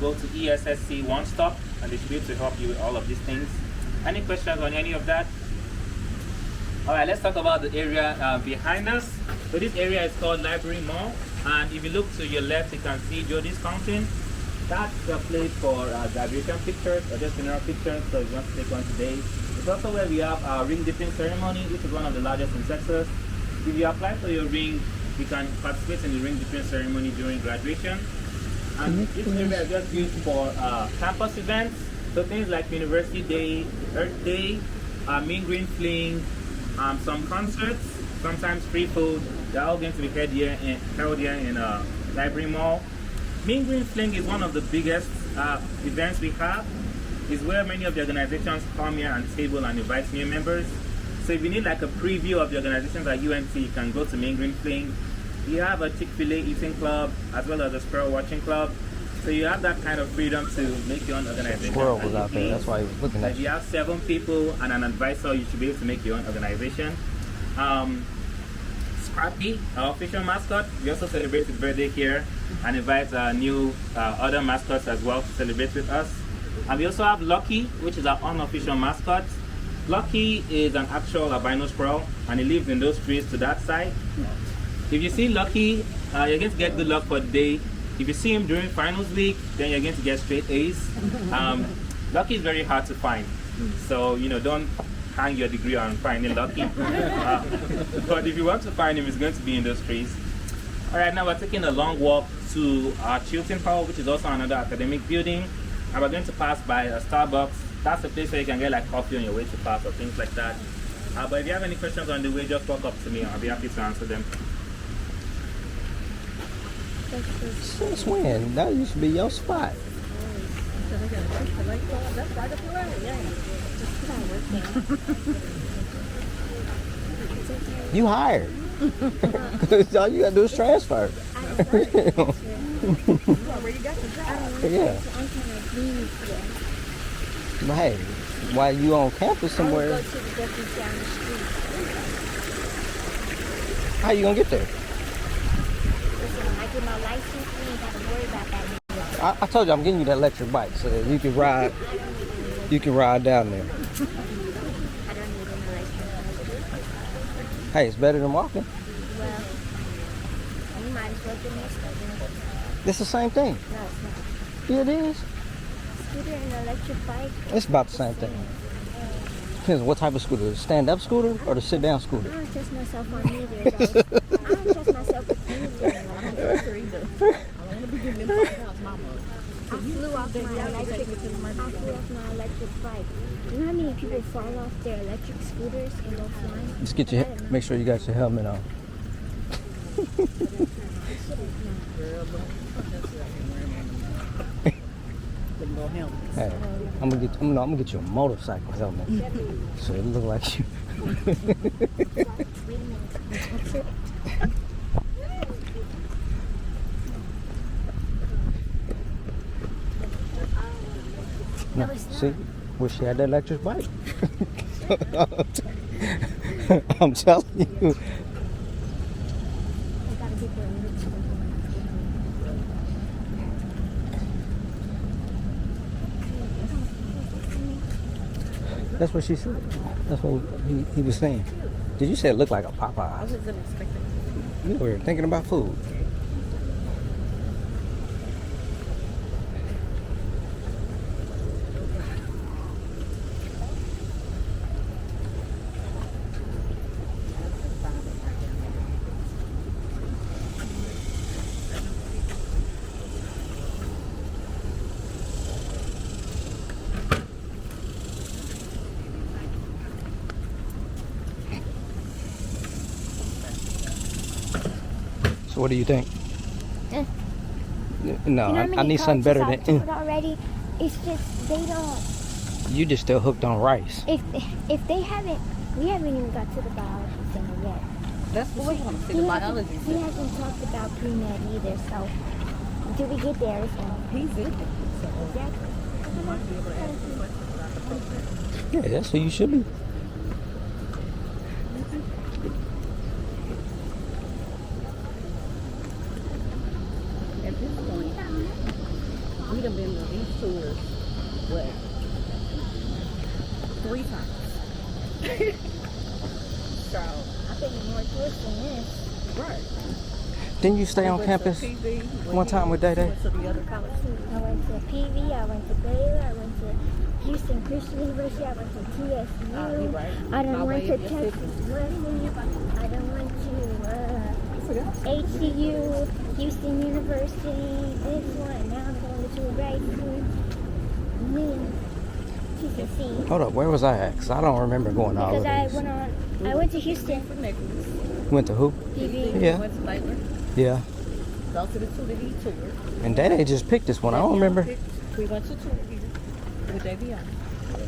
go to ESSC One Stop, and they should be able to help you with all of these things. Any questions on any of that? All right, let's talk about the area behind us. So this area is called Library Mall, and if you look to your left, you can see Jody's Fountain. That's a place for graduation pictures or just general pictures, so if you want to take one today. It's also where we have our ring dipping ceremony, which is one of the largest in Texas. If you apply for your ring, you can participate in the ring dipping ceremony during graduation. And this area is just used for campus events, so things like University Day, Earth Day, Mean Green Fling, some concerts, sometimes free food. They're all going to be held here in Library Mall. Mean Green Fling is one of the biggest events we have. It's where many of the organizations come here and table and invite new members. So if you need like a preview of the organizations at UNT, you can go to Mean Green Fling. You have a Chick-fil-A eating club as well as a squirrel watching club. So you have that kind of freedom to make your own organization. Squirrel was out there, that's why he was looking at you. If you have 7 people and an advisor, you should be able to make your own organization. Scrappy, our official mascot, we also celebrate his birthday here and invite new other mascots as well to celebrate with us. And we also have Lucky, which is our unofficial mascot. Lucky is an actual albino squirrel, and he lives in those trees to that side. If you see Lucky, you're going to get good luck for the day. If you see him during finals week, then you're going to get straight A's. Lucky is very hard to find, so don't hang your degree on finding Lucky. But if you want to find him, it's going to be in those trees. All right, now we're taking a long walk to our Chilton Hall, which is also another academic building, and we're going to pass by a Starbucks. That's a place where you can get like coffee on your way to class or things like that. But if you have any questions on the way, just walk up to me. I'll be happy to answer them. Since when? That used to be your spot. You hired. All you gotta do is transfer. Yeah. But hey, while you on campus somewhere, how you gonna get there? I get my license, we ain't gotta worry about that. I told you I'm getting you that electric bike so that you can ride. You can ride down there. I don't need an license. Hey, it's better than walking. Well, you might as well give me a scooter. It's the same thing. No, it's not. Yeah, it is. Scooter and electric bike. It's about the same thing. Depends on what type of scooter. The stand-up scooter or the sit-down scooter? I don't trust myself on either, guys. I don't trust myself with either. I want to be giving them $5, I flew off my electric bike. You know how many people fall off their electric scooters and go flying? Just get your make sure you got your helmet on. Hey, I'm gonna get you a motorcycle helmet, so it look like you. No, see, wish she had that electric bike. I'm telling you. That's what she said. That's what he was saying. Did you say it looked like a Popeye? I wasn't expecting. You were thinking about food. So what do you think? No, I need something better than. Already, it's just they don't. You just still hooked on rice. If they haven't, we haven't even got to the biology center yet. That's what we want to see, the biology He hasn't talked about pre-med either, so until we get there, it's going. He's in it. So exactly. you might be able to ask questions about the program. Yeah, that's who you should be. At this point, we done been to these tours, what, 3 times. So, I think more tourists than this. right. Didn't you stay on campus one time with Day Day? Went to the other college too. I went to PV, I went to Baylor, I went to Houston Christian University, I went to TSU, you're right. I done My went way to of Texas Mississippi. Wesleyan, I done went to HCU, Houston University, this one, now I'm going to grade school, and then TCC. Hold up, where was I at? Because I don't remember going to all of Because these. I went to Houston. Went to who? PV. Yeah. Went to Baylor. Yeah. Go to the 2D tour. And Day Day just picked this one. I don't remember. We went to tour here with Davion.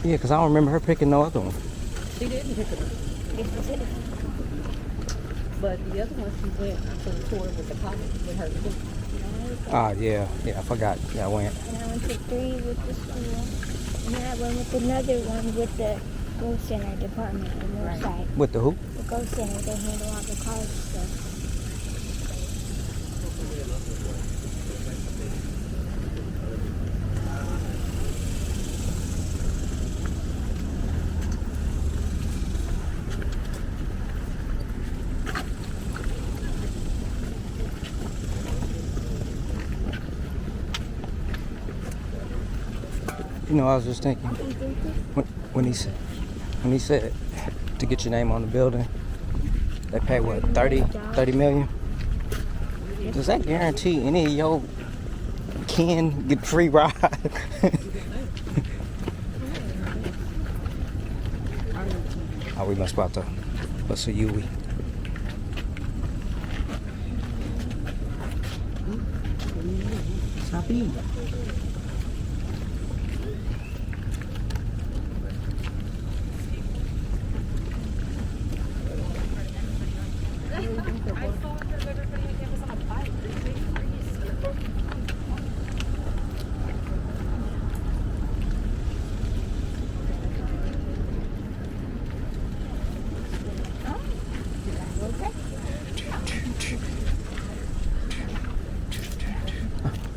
Yeah, because I don't remember her picking no other one. She didn't pick it up. But the other one, she went to the tour with the college with her too. Ah, yeah. Yeah, I forgot. Yeah, I went. And I went to 3 with the school. And then I went with another one with the Go Center department on the north side. With the who? The Go Center, they handle all the college stuff. You know, I was just thinking when he said to get your name on the building, they pay what, 30 million? Does that guarantee any of your kin get free ride? Oh, we must about to bust a Yui. Sabi.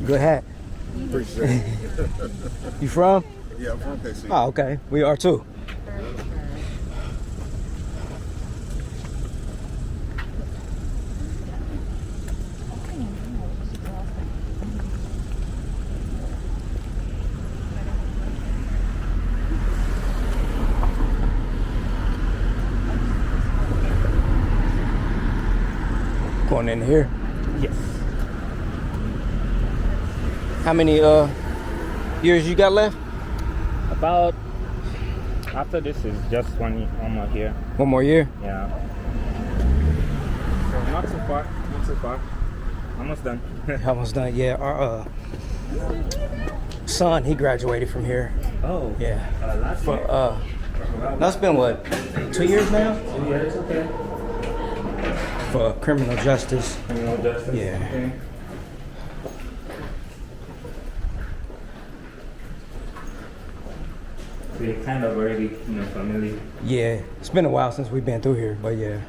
Good hat. Appreciate it. You from? Yeah, I'm from KC. Oh, okay. We are too. Going in here? Yes. How many years you got left? About, after this is just one more here. One more year? Yeah. So not too far, not too far. Almost done. Almost done, yeah. Our son, he graduated from here. Oh. Yeah. Last year? That's been what, 2 years now? 2 years, okay. For criminal justice. Criminal justice? Yeah. Okay. So you're kind of already, familiar? Yeah. It's been a while since we've been through here, but yeah.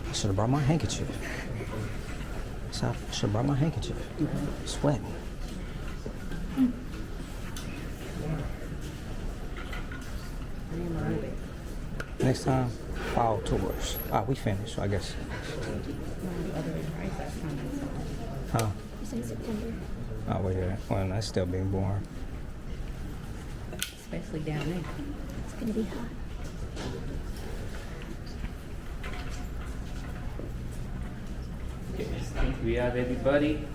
I should have brought my handkerchief. I should have brought my handkerchief. Sweating. Next time, fall tours. We finished, I guess. Huh? It's in September. Oh, well, yeah. Well, that's still being born. Especially down there. It's gonna be hot. Okay, I think we have everybody.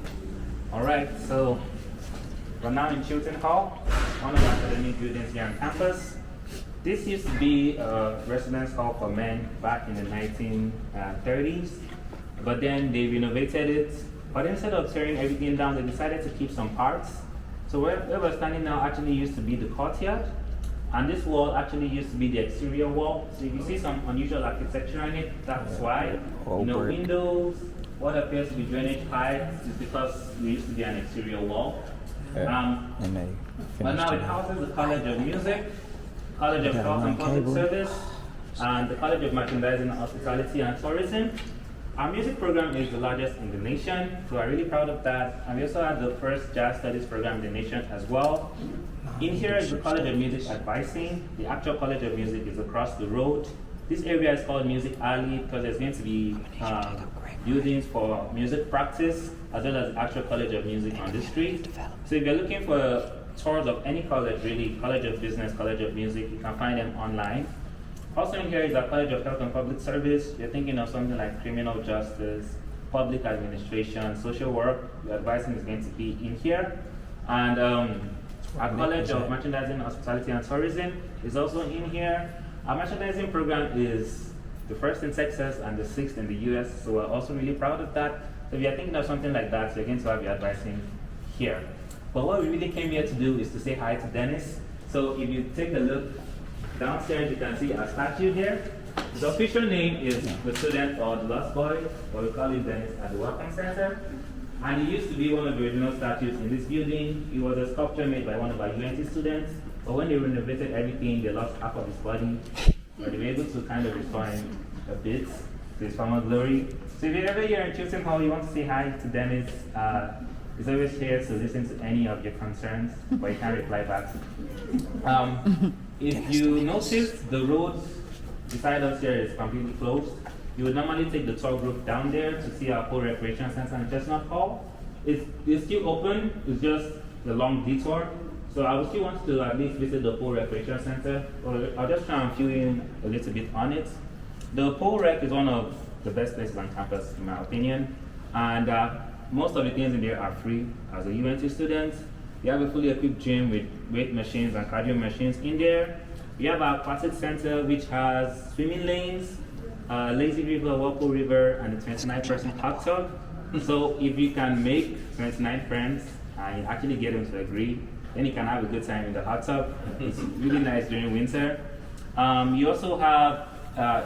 All right, so we're now in Chilton Hall, one of our academic buildings here on campus. This used to be a residence hall for men back in the 1930s, but then they renovated it. But instead of tearing everything down, they decided to keep some parts. So where we're standing now actually used to be the courtyard. And this wall actually used to be the exterior wall. So if you see some unusual architecture in it, that's why. Windows, what appears to be drainage pipes is because there used to be an exterior wall. But now it houses the College of Music, College of Health and Public Service, and the College of Merchandising, Hospitality and Tourism. Our music program is the largest in the nation, so we're really proud of that. And we also had the first jazz studies program in the nation as well. In here is the College of Music Advising. The actual College of Music is across the road. This area is called Music Alley because there's going to be buildings for music practice as well as the actual College of Music on the street. So if you're looking for tours of any college, really, College of Business, College of Music, you can find them online. Also in here is our College of Health and Public Service. You're thinking of something like criminal justice, public administration, social work. Your advising is going to be in here. And our College of Merchandising, Hospitality and Tourism is also in here. Our merchandising program is the first in Texas and the 6th in the US, so we're also really proud of that. So if you're thinking of something like that, you're going to have your advising here. But what we really came here to do is to say hi to Dennis. So if you take a look downstairs, you can see our statue here. His official name is the student or the lost boy, or we call him Dennis at the Welcome Center. And he used to be one of the original statues in this building. He was a sculpture made by one of our UNT students. But when they renovated everything, they lost half of his body. But they were able to kind of restore him a bit to his former glory. So if you're ever here in Chilton Hall, you want to say hi to Dennis, he's always here to listen to any of your concerns, but you can't reply back. If you notice, the road beside us here is completely closed. You would normally take the tour group down there to see our Pole Recreation Center in Chestnut Hall. It's still open, it's just a long detour. So I would still want to at least visit the Pole Recreation Center. I'll just try and fill in a little bit on it. The Pole Rec is one of the best places on campus, in my opinion. And most of the things in there are free as a UNT student. We have a fully equipped gym with weight machines and cardio machines in there. We have our aquatic center, which has swimming lanes, lazy river, whirlpool river, and a 29-person hot tub. So if you can make 29 friends and you actually get them to agree, then you can have a good time in the hot tub. It's really nice during winter. You also have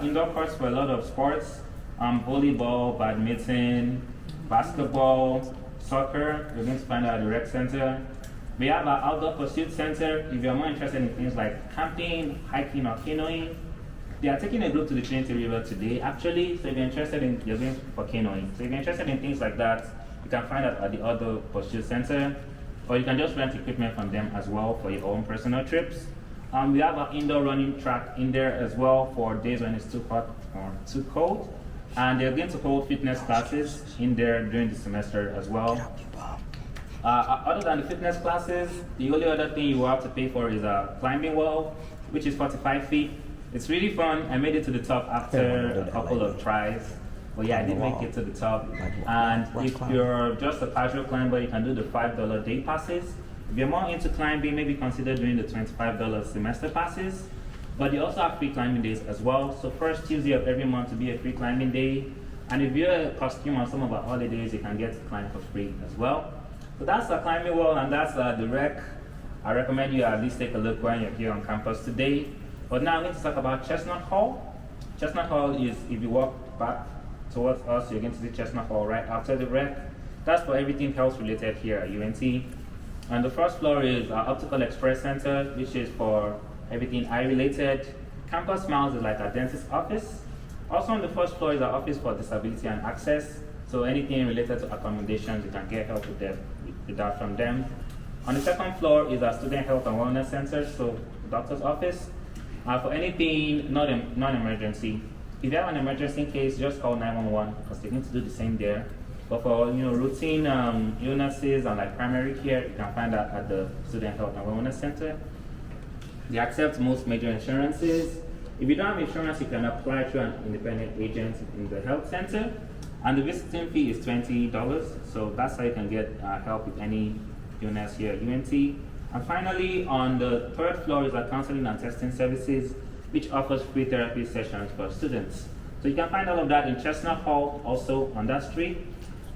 indoor courts for a lot of sports, volleyball, badminton, basketball, soccer. You're going to find out at the rec center. We have our outdoor pursuit center. If you're more interested in things like camping, hiking, or canoeing, they are taking a group to the Trinity River today, actually. So if you're interested in, you're going for canoeing. So if you're interested in things like that, you can find out at the outdoor pursuit center, or you can just rent equipment from them as well for your own personal trips. We have our indoor running track in there as well for days when it's too hot or too cold. And they're going to hold fitness classes in there during the semester as well. Other than the fitness classes, the only other thing you will have to pay for is a climbing wall, which is 45 feet. It's really fun. I made it to the top after a couple of tries. But yeah, I did make it to the top. And if you're just a casual climber, you can do the $5 day passes. If you're more into climbing, maybe consider doing the $25 semester passes. But they also have free climbing days as well. So first Tuesday of every month will be a free climbing day. And if you're a costume on some of our holidays, you can get to climb for free as well. So that's the climbing wall, and that's the rec. I recommend you at least take a look when you're here on campus today. But now I'm going to talk about Chestnut Hall. Chestnut Hall is, if you walk back towards us, you're going to see Chestnut Hall right after the rec. That's for everything health related here at UNT. And the first floor is our Optical Express Center, which is for everything eye related. Campus Smiles is like our dentist office. Also on the first floor is our office for disability and access. So anything related to accommodations, you can get help with that from them. On the second floor is our Student Health and Wellness Center, so doctor's office. For anything non-emergency, if you have an emergency case, just call 911 because they're going to do the same there. But for routine illnesses and like primary care, you can find that at the Student Health and Wellness Center. They accept most major insurances. If you don't have insurance, you can apply through an independent agent in the health center. And the visiting fee is $20, so that's how you can get help with any illness here at UNT. And finally, on the third floor is our counseling and testing services, which offers free therapy sessions for students. So you can find all of that in Chestnut Hall, also on that street.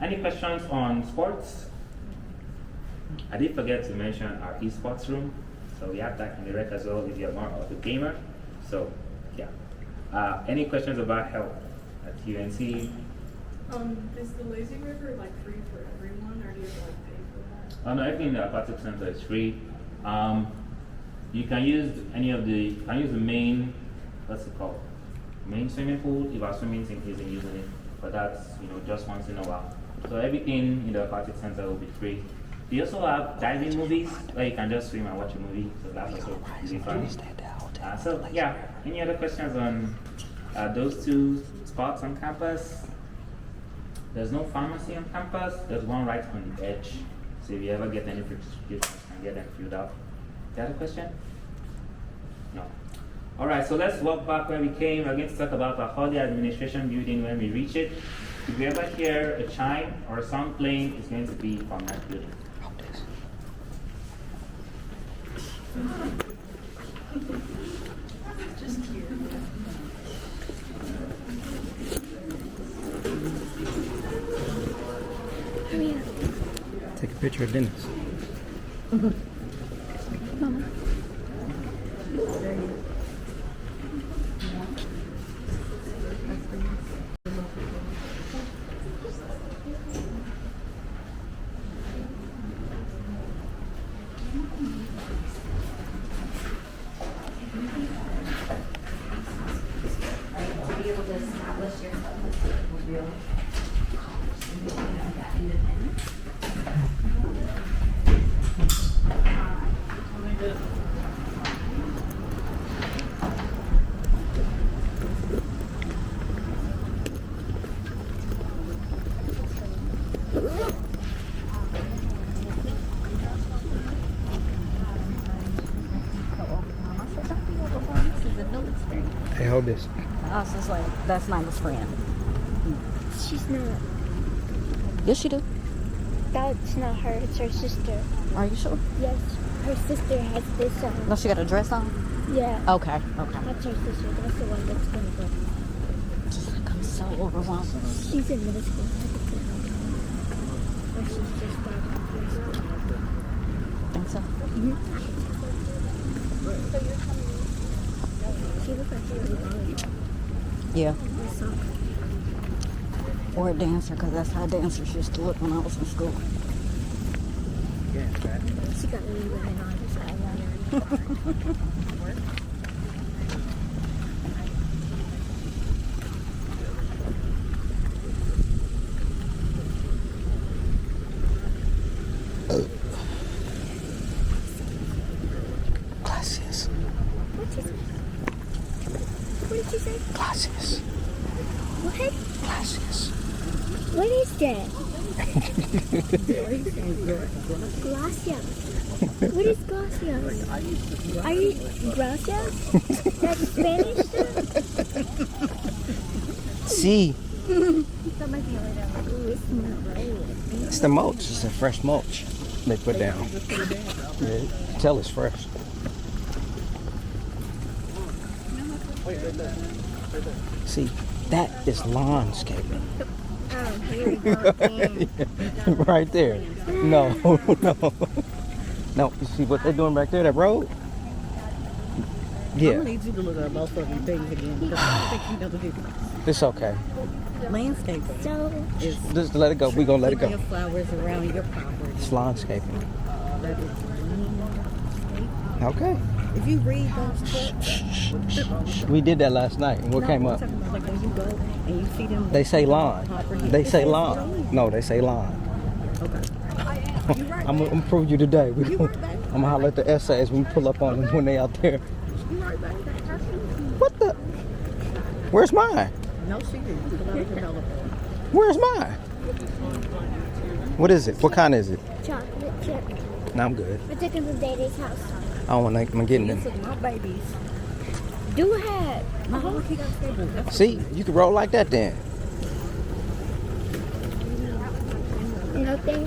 Any questions on sports? I did forget to mention our esports room. So we have that in the rec as well if you're more of a gamer. So yeah. Any questions about health at UNT? Is the lazy river like free for everyone, or do you have to like pay for that? No, everything in the aquatic center is free. You can use the main, what's it called? Main swimming pool if our swimming team isn't using it, but that's just once in a while. So everything in the aquatic center will be free. We also have diving movies where you can just swim and watch a movie, so that's also really fun. So yeah, any other questions on those two spots on campus? There's no pharmacy on campus. There's one right on the edge. So if you ever get any prescriptions, you can get them filled out. Is that a question? No. All right, so let's walk back where we came. We're going to talk about our holiday administration building when we reach it. If you ever hear a chime or a song playing, it's going to be from that building. Just curious. Take a picture of Dennis. Mama. To be able to establish yourself as a real that independence. Hey, hold this. I was just like, that's not his friend. She's not. Yes, you do. That's not her. It's her sister. Are you sure? Yes. Her sister has this on. No, she got a dress on? Yeah. Okay, okay. That's her sister. That's the one that's going to go. Just like I'm so overwhelmed. She's in middle school. Or she's just starting middle school. Think so? Mm-hmm. So you're coming. She looks like she was going. Yeah. Or a dancer, because that's how dancers used to look when I was in school. She got really women on this eyeliner. Glasses. What did you say? Glasses. What? Glasses. What is that? Gracias. What is gracias? Are you gracias? That's Spanish stuff? See, That might be right out. Ooh, it smells great. it's the mulch. It's the fresh mulch they put down. Yeah, tell it's fresh. See, that is landscaping. Oh, here we go again. Right there. No, no. No, you see what they're doing back there, that road? I'm Yeah, gonna need you to look at both of them things again because I think you know the difference. it's okay. Landscaping So, is Just let it go. We're going to let it putting go. your flowers around your property. It's landscaping. That is landscaping. Okay. If you read those books, We did that last night. And what no, came I'm up? talking about, like when you go and you see them. They say lawn. property. They It say says lawn. No, they say lawn. Okay. I'm going to prove you today. I'm going to holler at the essays when we pull up on them when they out there. What the? Where's mine? No, she didn't. Where's mine? What is it? What kind is it? chocolate chip. No, I'm good. I took him to Daddy's house. I don't want to get in them. My babies. Do have. My whole kid got skateboard. See, you can roll like that then. Nothing.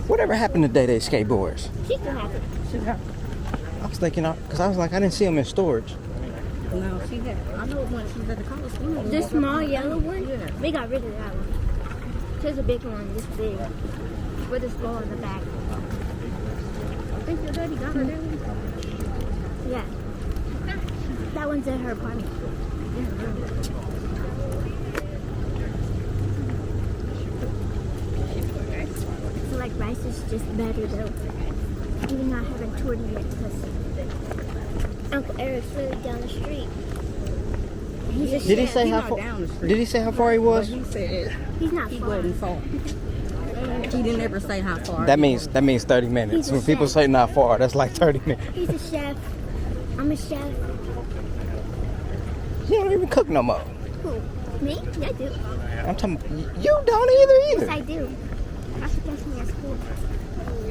Whatever happened to Day skateboards? She can have it. She got. I was thinking, because I was like, I didn't see them in storage. No, she had. I know when she was at the college. The small yellow one? We got rid of that one. There's a big one, this big. With a skull in the back. I think your daddy got her there. Yeah. That one's at her apartment. I feel like rice is just better though. Even though I haven't toured it yet because Uncle Eric's literally down the street. He's a Did he chef. say how far? Did he say how far he was? He said He's not he far. wasn't far. He didn't ever say how far. That means 30 minutes. He's a When people chef. say not far, that's like 30 minutes. He's a chef. I'm a chef. You don't even cook no more. Who? Me? Yeah, I do. I'm talking. You don't either. Yes, I do. That's what gets me at school.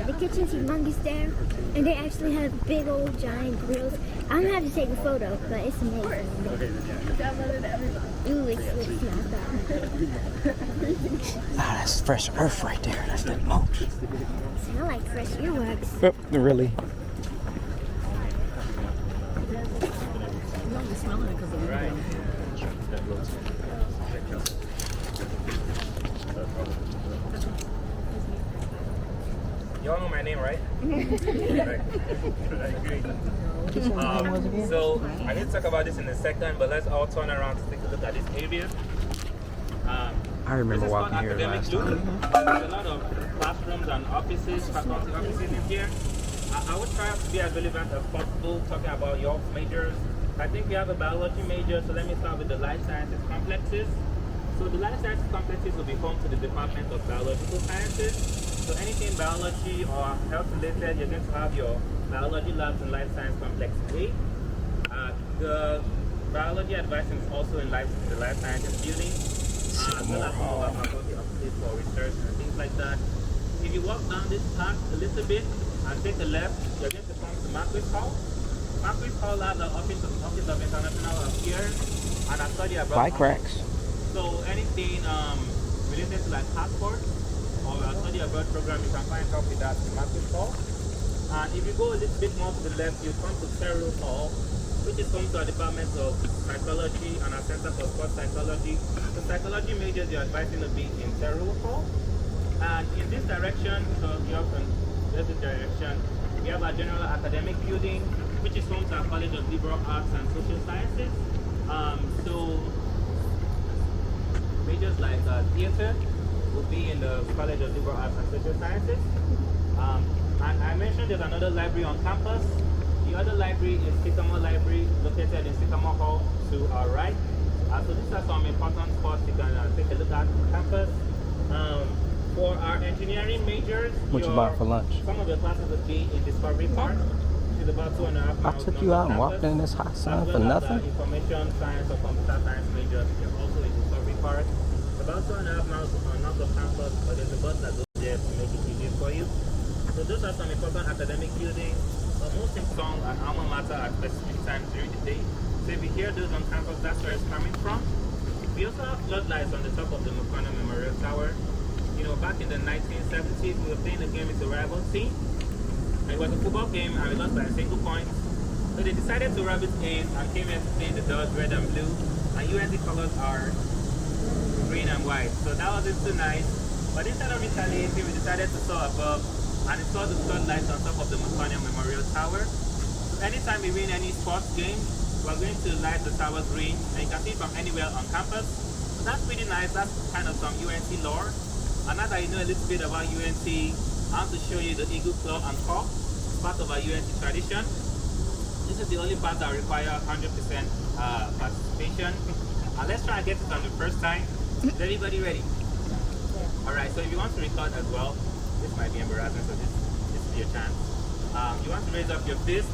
The kitchen's humongous there, and they actually have big old giant grills. I'm gonna have to take a photo, but it's amazing. Ooh, it smells bad. Ah, that's fresh earth right there. That's that mulch. Smell like fresh earwax. Yep, really. You only smelling it because of the window. Y'all know my name, right? So I need to talk about this in a second, but let's all turn around to take a look at this area. I remember This is walking called here academic last loop. time. There's a lot of classrooms and offices, faculty offices in here. I would try to be as relevant as possible, talking about your majors. I think we have a biology major, so let me start with the life sciences complexes. So the life sciences complexes will be home to the Department of Biological Sciences. So anything biology or health related, you're going to have your biology labs in Life Science Complex A. The biology advising is also in the Life Sciences building. As well as some of our faculty offices for research and things like that. If you walk down this path a little bit and take a left, you're going to come to Marquis Hall. Marquis Hall has the Office of International Affairs and a study abroad. Bike racks. So anything related to like passport or a study abroad program, you can find help with that in Marquis Hall. And if you go a little bit more to the left, you come to Terrell Hall, which is home to our Department of Psychology and our Center for Sports Psychology. The psychology majors you're advising to be in Terrell Hall. And in this direction, so you have this direction, we have our general academic building, which is home to our College of Liberal Arts and Social Sciences. So majors like theater will be in the College of Liberal Arts and Social Sciences. And I mentioned there's another library on campus. The other library is Sycamore Library, located in Sycamore Hall to our right. So these are some important spots you can take a look at on campus. For our engineering majors, What you bought for lunch? some of the classes will be in Discovery Park, which is about 2.5 miles. I took you out and walked in this hot sun for nothing. Information science or computer science majors, you're also in Discovery Park. About 2.5 miles north of campus, but there's a bus that goes there to make it easier for you. So those are some important academic buildings. Most in song and alma mater at specific times during the day. So if you hear those on campus, that's where it's coming from. We also have floodlights on the top of the McConnell Memorial Tower. You know, back in the 1970s, we were playing a game with a rival team. It was a football game and we lost by a single point. So they decided to rub it in and came here to play the Dodge red and blue. And UNT colors are green and white. So that wasn't too nice. But instead of retaliating, we decided to soar above and install the floodlights on top of the McConnell Memorial Tower. So anytime we win any sports game, we're going to light the tower green, and you can see it from anywhere on campus. So that's pretty nice. That's kind of some UNT lore. And now that you know a little bit about UNT, I want to show you the Eagle Claw and Caw. It's part of our UNT tradition. This is the only part that requires 100% participation. And let's try and get it on the first time. Is everybody ready? Alright, so if you want to record as well, this might be embarrassing, so this is your chance. You want to raise up your fist.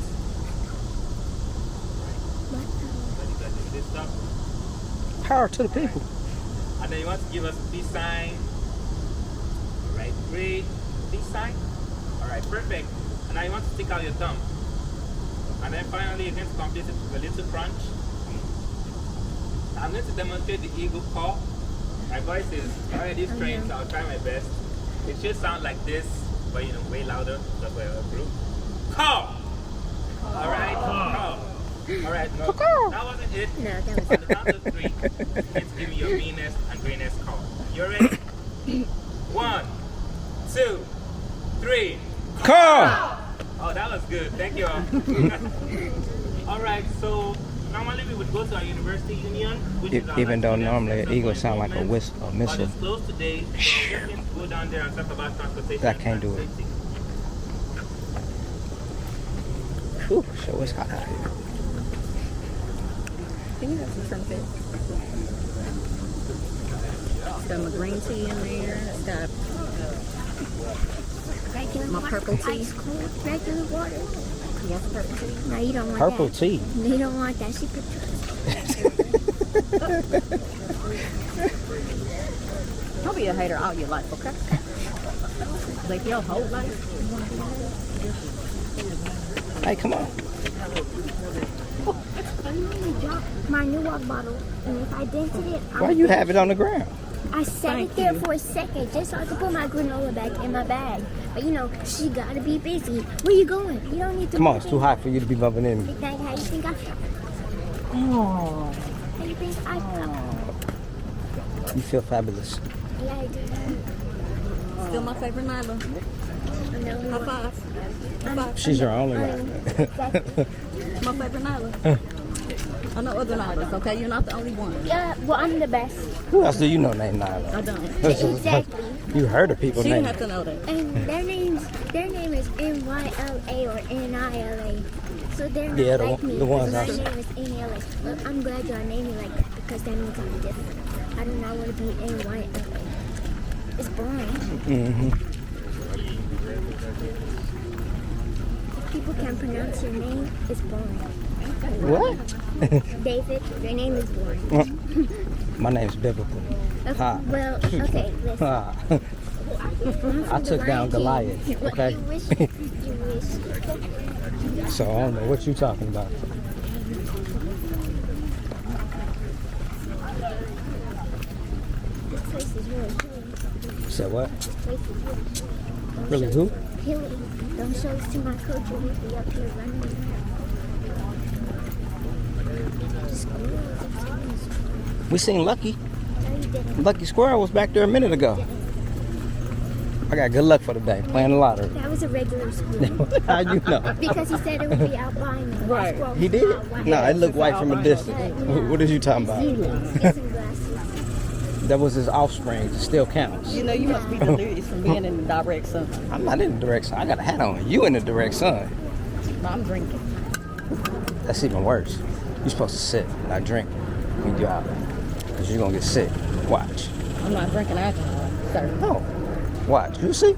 Everybody got your fist up. Power to the people. And then you want to give us a peace sign. Alright, great. Peace sign. Alright, perfect. And now you want to stick out your thumb. And then finally you're going to complete it with a little crunch. I'm going to demonstrate the Eagle Caw. My voice is already strained, so I'll try my best. It should sound like this, but you know, way louder because we're a group. Caw! Alright, caw. Alright, no, that wasn't it. No, that was on the count of 3, let's give me your meanest and greenest caw. You ready? 1, 2, 3. Caw! Oh, Oh, that was good. Thank you. All right, so normally we would go to our university union, which is our Even though student normally an center eagle for sound like a enrollment, a but missile. it's closed today, so we're going to go down there and talk about transportation. I can't do it. safety. Whew, so it's hot out here. Can you have some shrimp fish? It's got my green tea in there. It's got my purple tea. Ice cold, regular water. Yes, purple tea. No, you don't want Purple that. tea. You don't want that. She put Don't be a hater all your life, okay? Like your whole life. Hey, come on. I normally drop my new water bottle, and if I dented it, Why you have it on the ground? I set it there for a second just so I could put my granola back in my bag. But you know, she gotta be busy. Where you going? You don't need to. Come on, it's too hot for you to be bumping into me. How you think I feel? Oh. How you think I feel? You feel fabulous. Yeah, I do. Still my favorite Nyla. High five. High five. She's your only one. My favorite Nyla. I know other Nylas, okay? You're not the only one. Yeah, well, I'm the best. Who else do you know named Nyla? I don't. Exactly. You heard of people She named didn't have to know that. And their name is NYLA or NILA. So they're not Yeah, like me. the ones my I- name is NLA. Well, I'm glad y'all named me like that because that means I'm different. I do not want to be NYLA. It's boring. Mm-hmm. If people can pronounce your name, it's boring. What? David, your name is boring. My name's biblical. Okay, Ha. well, okay, listen. Ha. I'm I from took the down Lion King. Goliath, Well, okay? You wish. So I don't know what you talking about. This place is really hilly. Said what? This place is Really who? hilly. Don't show this to my coach or he'll be up here running around. We seen Lucky. No, you didn't. Lucky Squirrel was back there a minute ago. I got good luck for the day, playing the lottery. That was a regular squirrel. How you know? Because he said it would be out by me. Right. Squirrel He was did? out white. No, it looked white from a distance. What is you talking about? Get some glasses. That was his offspring. It still counts. You know, you must be delirious from being in the direct sun. I'm not in the direct sun. I got a hat on. You in the direct sun. I'm drinking. That's even worse. You're supposed to sit, not drink when you're out. Because you're going to get sick. Watch. I'm not drinking alcohol, sir. No. Watch. You see?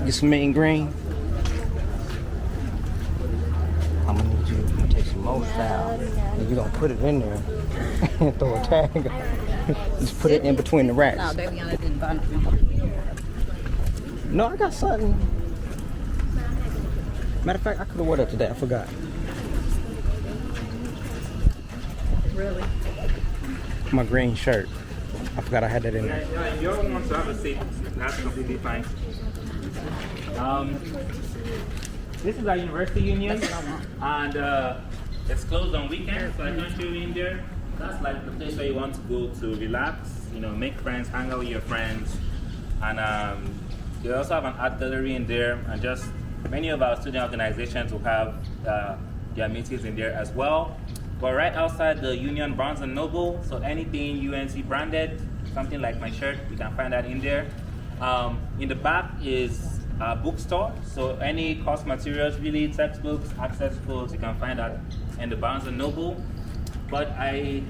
Get some meat and green. I'm going to need you to take some more style. And you're going to put it in there and throw a tag on. Just put it in between the racks. No, Daviana didn't buy me. No, I got something. Matter of fact, I could have worn that today. I forgot. Really? My green shirt. I forgot I had that in there. Yeah, if you all want to have a seat, that's completely fine. This is our university union, and it's closed on weekends, so I can't show you in there. That's like the place where you want to go to relax, you know, make friends, hang out with your friends, and they also have an art gallery in there, and just many of our student organizations will have their meetings in there as well. But right outside the Union Barnes & Noble, so anything UNT branded, something like my shirt, you can find that in there. In the back is a bookstore, so any course materials, really, textbooks, access books, you can find that in the Barnes & Noble. But I'm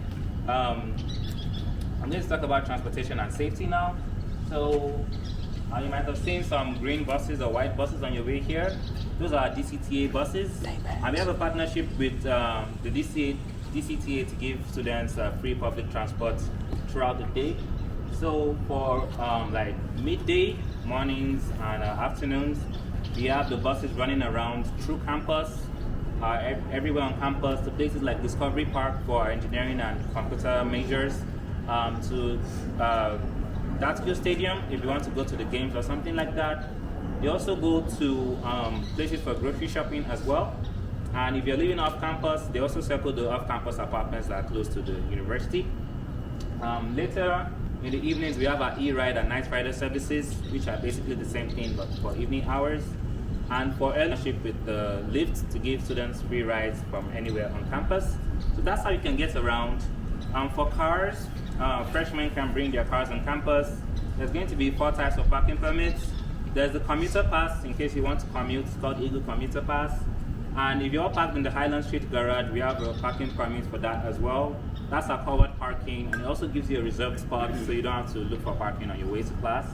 going to talk about transportation and safety now. So you might have seen some green buses or white buses on your way here. Those are DCTA buses. And we have a partnership with the DCTA to give students free public transport throughout the day. So for like midday, mornings, and afternoons, we have the buses running around through campus, everywhere on campus, to places like Discovery Park for our engineering and computer majors, to Dartfield Stadium if you want to go to the games or something like that. They also go to places for grocery shopping as well. And if you're living off campus, they also circle the off-campus apartments that are close to the university. Later In the evenings, we have our e-ride and night rider services, which are basically the same thing but for evening hours. And for early ship with the lift to give students free rides from anywhere on campus. So that's how you can get around. For cars, freshmen can bring their cars on campus. There's going to be 4 types of parking permits. There's the commuter pass in case you want to commute. It's called Eagle Commuter Pass. And if you're parked in the Highland Street garage, we have a parking permit for that as well. That's our covered parking, and it also gives you a reserved spot so you don't have to look for parking on your way to class.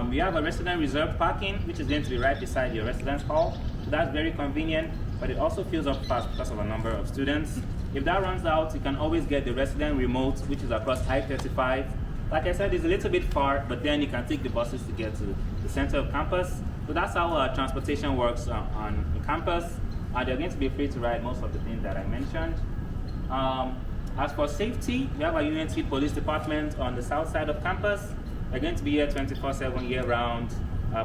We have a resident reserved parking, which is going to be right beside your residence hall. So that's very convenient, but it also fills up fast because of a number of students. If that runs out, you can always get the resident remote, which is across I-35. Like I said, it's a little bit far, but then you can take the buses to get to the center of campus. So that's how transportation works on campus. They're going to be free to ride most of the things that I mentioned. As for safety, we have a UNT police department on the south side of campus. They're going to be here 24/7 year-round,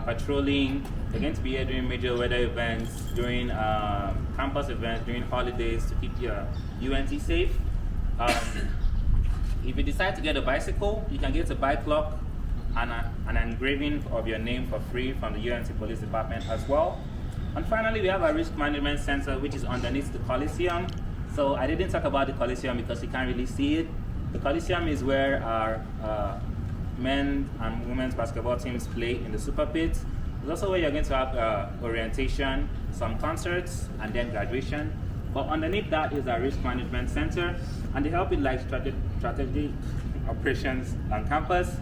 patrolling. They're going to be here during major weather events, during campus events, during holidays to keep your UNT safe. If you decide to get a bicycle, you can get a bike lock and an engraving of your name for free from the UNT Police Department as well. And finally, we have a risk management center, which is underneath the Coliseum. So I didn't talk about the Coliseum because you can't really see it. The Coliseum is where our men and women's basketball teams play in the Super Pit. It's also where you're going to have orientation, some concerts, and then graduation. But underneath that is our risk management center, and they help with like strategic operations on campus.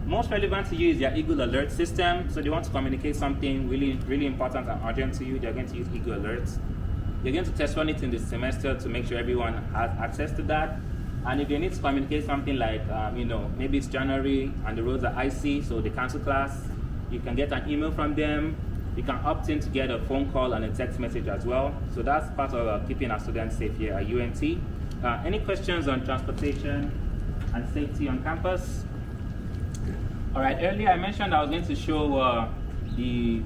Most relevant to you is their Eagle Alert system. So they want to communicate something really important and urgent to you. They're going to use Eagle Alerts. You're going to test run it in this semester to make sure everyone has access to that. And if they need to communicate something like, maybe it's January and the roads are icy, so they cancel class, you can get an email from them. You can opt in to get a phone call and a text message as well. So that's part of keeping our students safe here at UNT. Any questions on transportation and safety on campus? All right, earlier I mentioned I was going to show the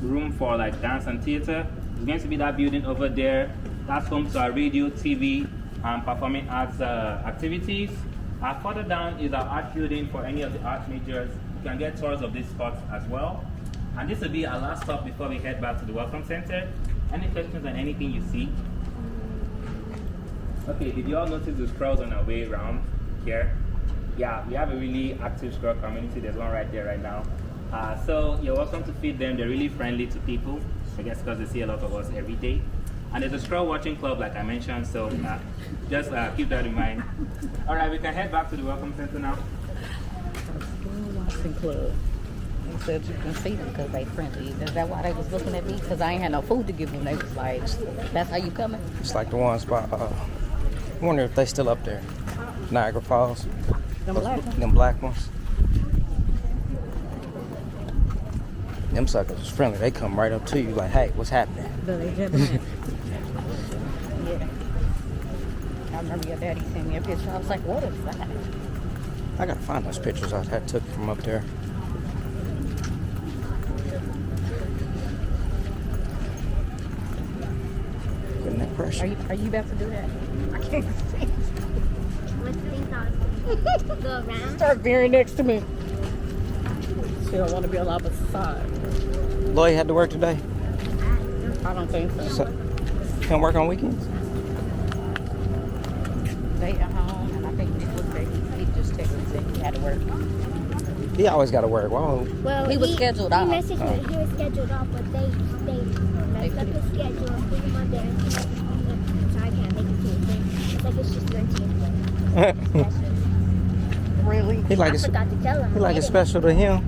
room for like dance and theater. It's going to be that building over there. That's home to our radio, TV, and performing arts activities. Further down is our art building for any of the art majors. You can get tours of these spots as well. And this will be our last stop before we head back to the Welcome Center. Any questions on anything you see? Okay, did you all notice the squirrels on our way around here? Yeah, we have a really active squirrel community. There's one right there right now. So you're welcome to feed them. They're really friendly to people, I guess because they see a lot of us every day. And there's a squirrel watching club, like I mentioned, so just keep that in mind. All right, we can head back to the Welcome Center now. Squirrel watching club. They said you can see them because they friendly. Is that why they was looking at me? Because I ain't had no food to give them. They was like, that's how you coming? It's like the ones by, I wonder if they still up there. Niagara Falls. Them black ones. Them suckers is friendly. They come right up to you like, hey, what's happening? Yeah. I remember your daddy sent me a picture. I was like, what is that? I gotta find those pictures I had took from up there. Putting that pressure. Are you about to do that? I can't see. Go around. Start veering next to me. She don't want to be on the opposite side. Lloyd had to work today? I don't think so. Can't work on weekends? They at home, and I think he just texted and said he had to work. He always got to work. Well, he was scheduled off. He messaged me. He was scheduled off, but they messed up his schedule and put him on there. So I can't make it Tuesday. It's like it's just Wednesday. Really? He like I forgot to tell him. He like it's special to him.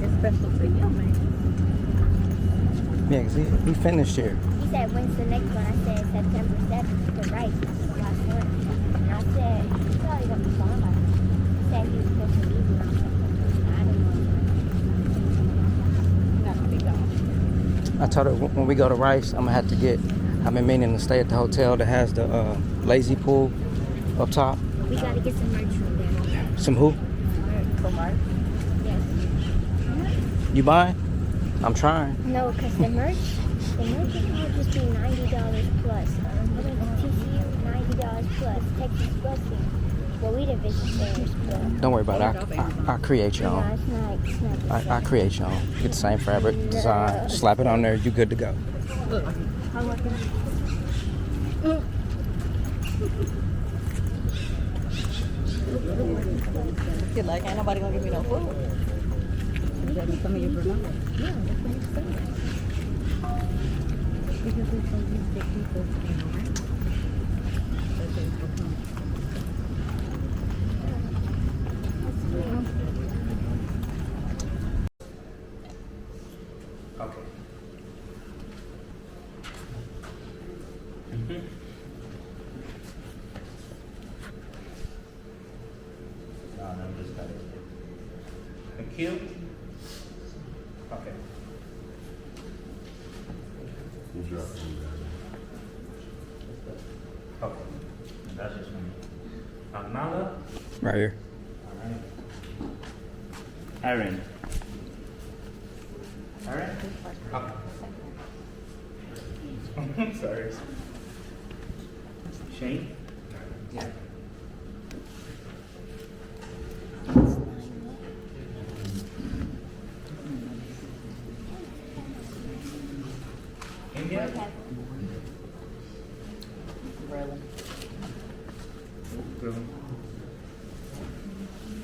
It's special to him, man. Yeah, because he finished here. He said, when's the next one? I said, September 7th. You're right. It's the last one. And I said, he's probably going to be gone by then. He said he was supposed to leave around September. I don't know. Not going to be gone. I told her when we go to Rice, I'm going to have to get, I've been meaning to stay at the hotel that has the lazy pool up top. We got to get some merch from there. Some who? From Rice? Yes. You buying? I'm trying. No, because the merch will just be $90 plus. TCU, $90. $50 plus Texas busing. Well, we didn't visit theirs, but Don't worry about it. I'll create your no, own. it's not the same. I create your own. Get the same fabric, design, slap it on there, you good to go. Look, how lucky. You're like, ain't nobody gonna give me no food. Is that becoming your grandma? Yeah, that's what you're saying. Because it's so used to people being around. That they become. Okay. No, I'm just got it. Thank you. Okay. Okay. And that's just me. Nala? Right here. Alright. Aaron. Aaron? Okay. Sorry. Shane? Yeah. India? Really?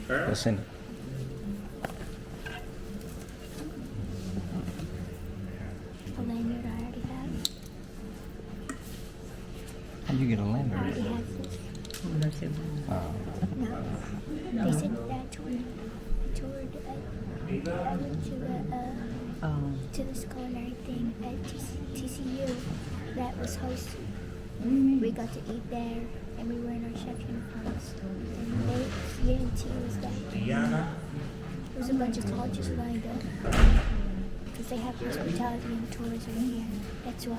Earl? Listen. A lanyard I already have. How you get a I lanyard? already have this. No. They said that I went to the culinary thing at TCU that was hosted. We got to eat there, and we were in our chef uniforms. And UNT was that. Diana? There was a bunch of colleges lined up because they have hospitality and tourism here. That's why.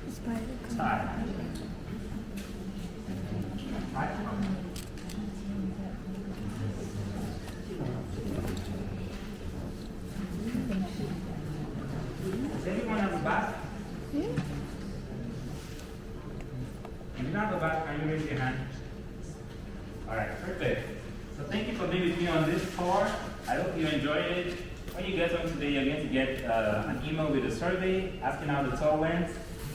It's part of the culinary. Does anyone have a bag? If you don't have a bag, can you raise your hand? Alright, perfect. So thank you for being with me on this tour. I hope you enjoyed it. When you get home today, you're going to get an email with a survey asking how the tour went.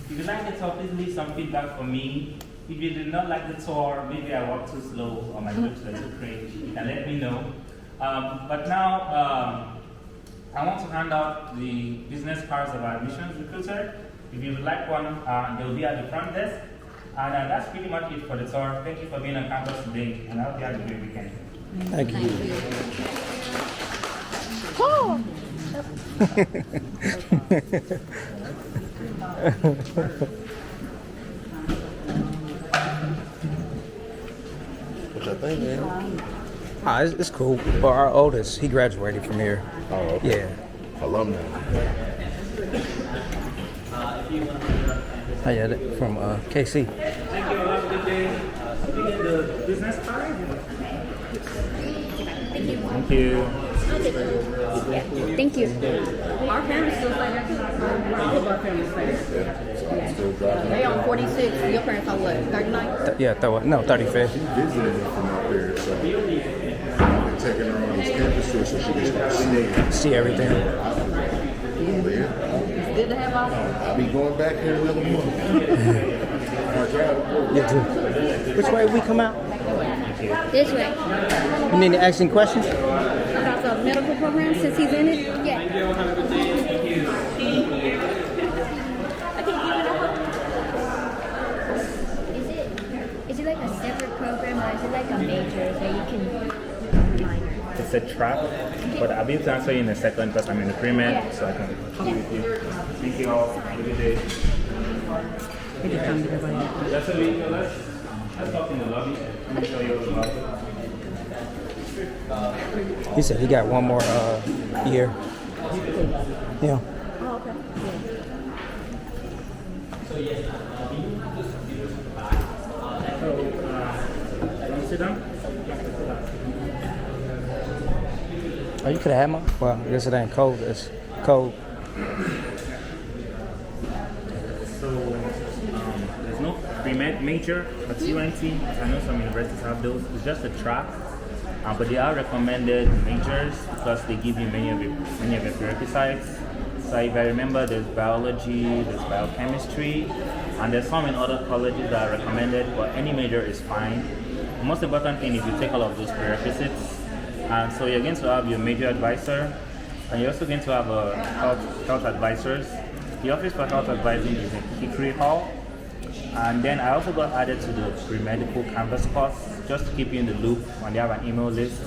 If you like the tour, please leave some feedback for me. If you did not like the tour, maybe I walked too slow or my jokes were too cringe, you can let me know. But now, I want to hand out the business cards of our admissions recruiter. If you would like one, they will be at the front desk. And that's pretty much it for the tour. Thank you for being on campus today, and I hope you have a great weekend. Thank you. Oh! What y'all think, man? It's cool. But our oldest, he graduated from here. Oh, okay. Yeah. Alumni. Yeah, from KC. Thank you. Have a good day. Did you get the business card? Thank you. Thank you. Our family's still stay there. All of our families stay there. They on 46. Your parents on what, 39? Yeah, 35th. She visited me from up there, so I've been taking her on this campus tour so she can See everything. But yeah, It's good to have all. I'll be going back here another month. You too. Which way we come out? This way. You need to ask any questions? About the medical program since he's in it? Yeah. Is it like a separate program or is it like a major that you can minor? It's a track, but I'll be able to answer you in a second because I'm in the pre-med, so I can be with you. Thank you all. Have a good day. That's a week. Let's talk in the lobby. Let me show you the lobby. He said he got one more year. Yeah. Oh, okay. Want to sit down? Oh, you could have had mine. Well, I guess it ain't cold. It's cold. So, major at UNT. I know some universities have those. It's just a track, but they are recommended majors because they give you many of the prerequisites. So if I remember, there's biology, there's biochemistry, and there's some in other colleges that are recommended, but any major is fine. The most important thing is you take all of those prerequisites. And so you're going to have your major advisor, and you're also going to have a health advisors. The office for health advising is in Hickory Hall. And then I also got added to the pre-medical campus course, just to keep you in the loop when they have an email list.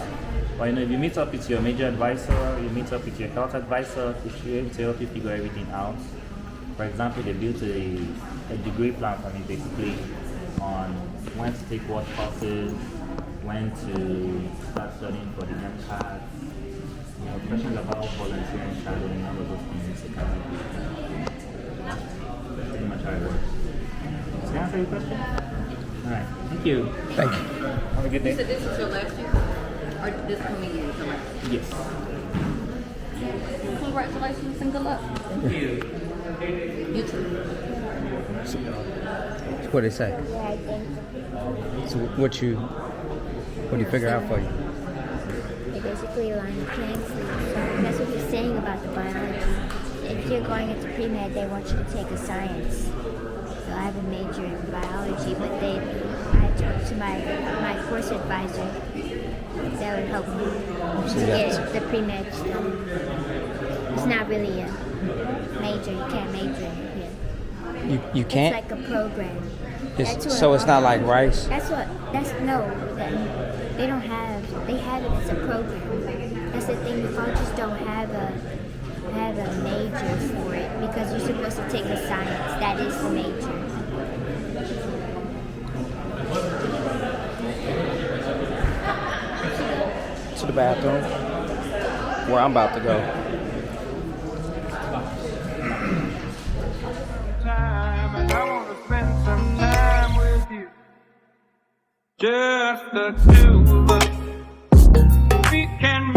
But if you meet up with your major advisor, you meet up with your health advisor, they should be able to help you figure everything out. For example, they built a degree plan for me basically on when to take what courses, when to start studying for the MCAT, questions about volunteering, shadowing, all of those things. That's pretty much how it works. Does that answer your question? All right. Thank you. Thank you. Have a good day. So this is your last year? Or this coming year? Yes. Congratulations and good luck. Thank you. You too. So, what they say? So what do you figure out for you? They basically line the playing field. That's what you're saying about the biology. If you're going into pre-med, they want you to take a science. So I have a major in biology, but I talked to my course advisor. That would help me to get the pre-med stuff. It's not really a major. You can't major in it. You can't? It's like a program. So it's not like rice? They don't have, they have it as a program. That's the thing, the colleges don't have a major for it because you're supposed to take a science. That is the major. To the bathroom, where I'm about to go. Time, and I want to spend some time with you. Just the two of us. We can